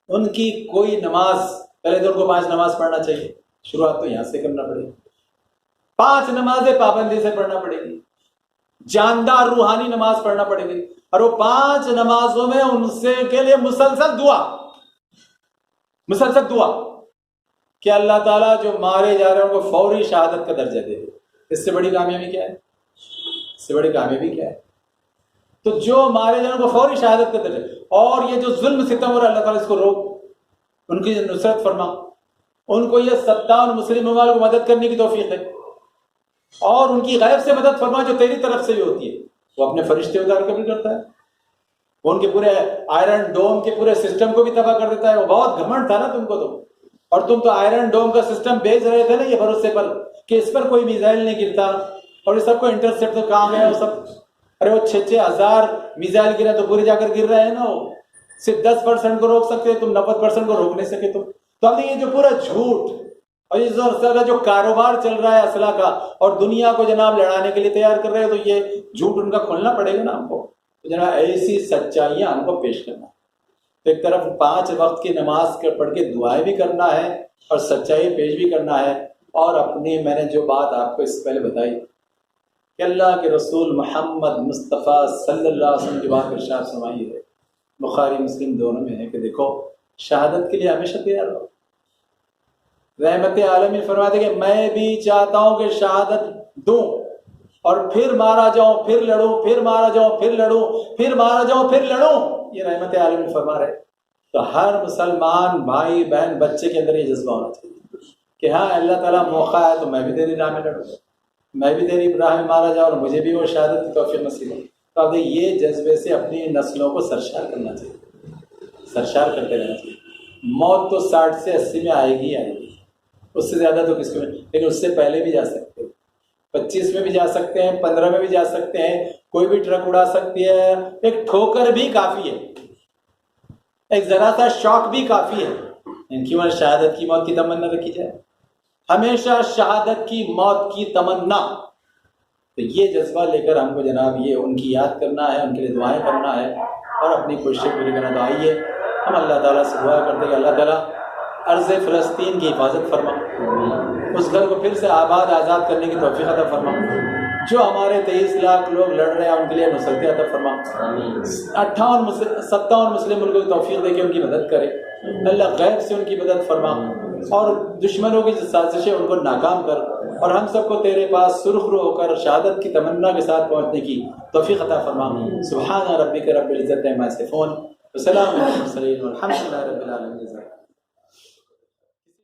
ان کی کوئی نماز، پہلے تو ان کو 5 نماز پڑھنا چاہیے، شروعات تو یہاں سے کرنا پڑے گی، 5 نمازیں پابندی سے پڑھنا پڑے گی، جاندار روحانی نماز پڑھنا پڑے گی، اور وہ 5 نمازوں میں ان سے کے لیے مسلسل دعا کہ اللہ تعالیٰ جو مارے جا رہے ہیں ان کو فوری شہادت کا درجہ دے دے۔ اس سے بڑی کامیابی کیا ہے؟ تو جو مارے جا رہے ہیں ان کو فوری شہادت کا درجہ، اور یہ جو ظلم ستم ہو رہا ہے اللہ تعالیٰ اس کو روک، ان کی نصرت فرما، ان کو یہ 57 مسلم ممالک کو مدد کرنے کی توفیق ہے، اور ان کی غیب سے مدد فرما جو تیری طرف سے بھی ہوتی ہے۔ وہ اپنے فرشتے اتار کے بھی کرتا ہے، وہ ان کے پورے آئرن ڈوم کے پورے سسٹم کو بھی تباہ کر دیتا ہے۔ وہ بہت گھمنڈ تھا نا تم کو، اور تم تو آئرن ڈوم کا سسٹم بیچ رہے تھے نا یہ بھروسے پر کہ اس پر کوئی میزائل نہیں گرتا اور یہ سب کو انٹرسپٹ، تو کہاں گیا وہ سب؟ ارے وہ 6,000 میزائل گرے تو پورے جا کر گر رہے ہیں نا، وہ صرف 10% کو روک سکتے تم، 90% کو روک نہیں سکے تم. تو اب یہ جو پورا جھوٹ اور اس طرح جو کاروبار چل رہا ہے اسلحہ کا اور دنیا کو جناب لڑانے کے لیے تیار کر رہے ہیں، تو یہ جھوٹ ان کا کھولنا پڑے گا نا ہم کو. تو جناب ایسی سچائیاں ہم کو پیش کرنا. ایک طرف 5 وقت کی نماز پڑھ کے دعائیں بھی کرنا ہے اور سچائی پیش بھی کرنا ہے. اور اپنی میں نے جو بات آپ کو اس سے پہلے بتائی کہ اللہ کے رسول محمد مصطفیٰ صلی اللہ علیہ وسلم کی بات ارشاد فرمائی ہے، بخاری مسلم دونوں میں ہے کہ دیکھو شہادت کے لیے ہمیشہ تیار رہو. رحمت عالمین فرماتے کہ میں بھی چاہتا ہوں کہ شہادت دوں اور پھر مارا جاؤں، پھر لڑوں، پھر مارا جاؤں، پھر لڑوں، پھر مارا جاؤں، پھر لڑوں. یہ رحمت عالمین فرما رہے. تو ہر مسلمان بھائی بہن بچے کے اندر یہ جذبہ ہونا چاہیے کہ ہاں اللہ تعالیٰ موقع ہے تو میں بھی تیری راہ میں لڑوں، میں بھی تیری راہ میں مارا جاؤں اور مجھے بھی وہ شہادت کی توفیق نصیب ہو. تو اب یہ جذبے سے اپنی نسلوں کو سرشار کرنا چاہیے، سرشار کرتے رہنا چاہیے. موت تو 60 سے 80 میں آئے گی آئے گی، اس سے زیادہ تو کس کو میں، لیکن اس سے پہلے بھی جا سکتے ہیں، 25 میں بھی جا سکتے ہیں، 15 میں بھی جا سکتے ہیں. کوئی بھی ٹرک اڑا سکتی ہے، ایک ٹھوکر بھی کافی ہے، ایک ذرا سا شوق بھی کافی ہے. ان کی شہادت کی موت کی تمنا رکھی جائے، ہمیشہ شہادت کی موت کی تمنا. تو یہ جذبہ لے کر ہم کو جناب یہ ان کی یاد کرنا ہے، ان کے لیے دعائیں کرنا ہے اور اپنی کوششیں پوری کرنا. تو آئیے ہم اللہ تعالیٰ سے دعا کرتے کہ اللہ تعالیٰ ارض فلسطین کی حفاظت فرما، اس گھر کو پھر سے آباد آزاد کرنے کی توفیق عطا فرما. جو ہمارے 23 لاکھ لوگ لڑ رہے ہیں ان کے لیے نصرت عطا فرما. 57 مسلم ملکوں کی توفیق دے کے ان کی مدد کرے. اللہ غیب سے ان کی مدد فرما اور دشمنوں کی جو سازشیں ان کو ناکام کر، اور ہم سب کو تیرے پاس سرخ رو ہو کر شہادت کی تمنا کے ساتھ پہنچنے کی توفیق عطا فرما. سبحان ربک رب العزت عما یصفون وسلام علی المرسلین والحمد للہ رب العالمین.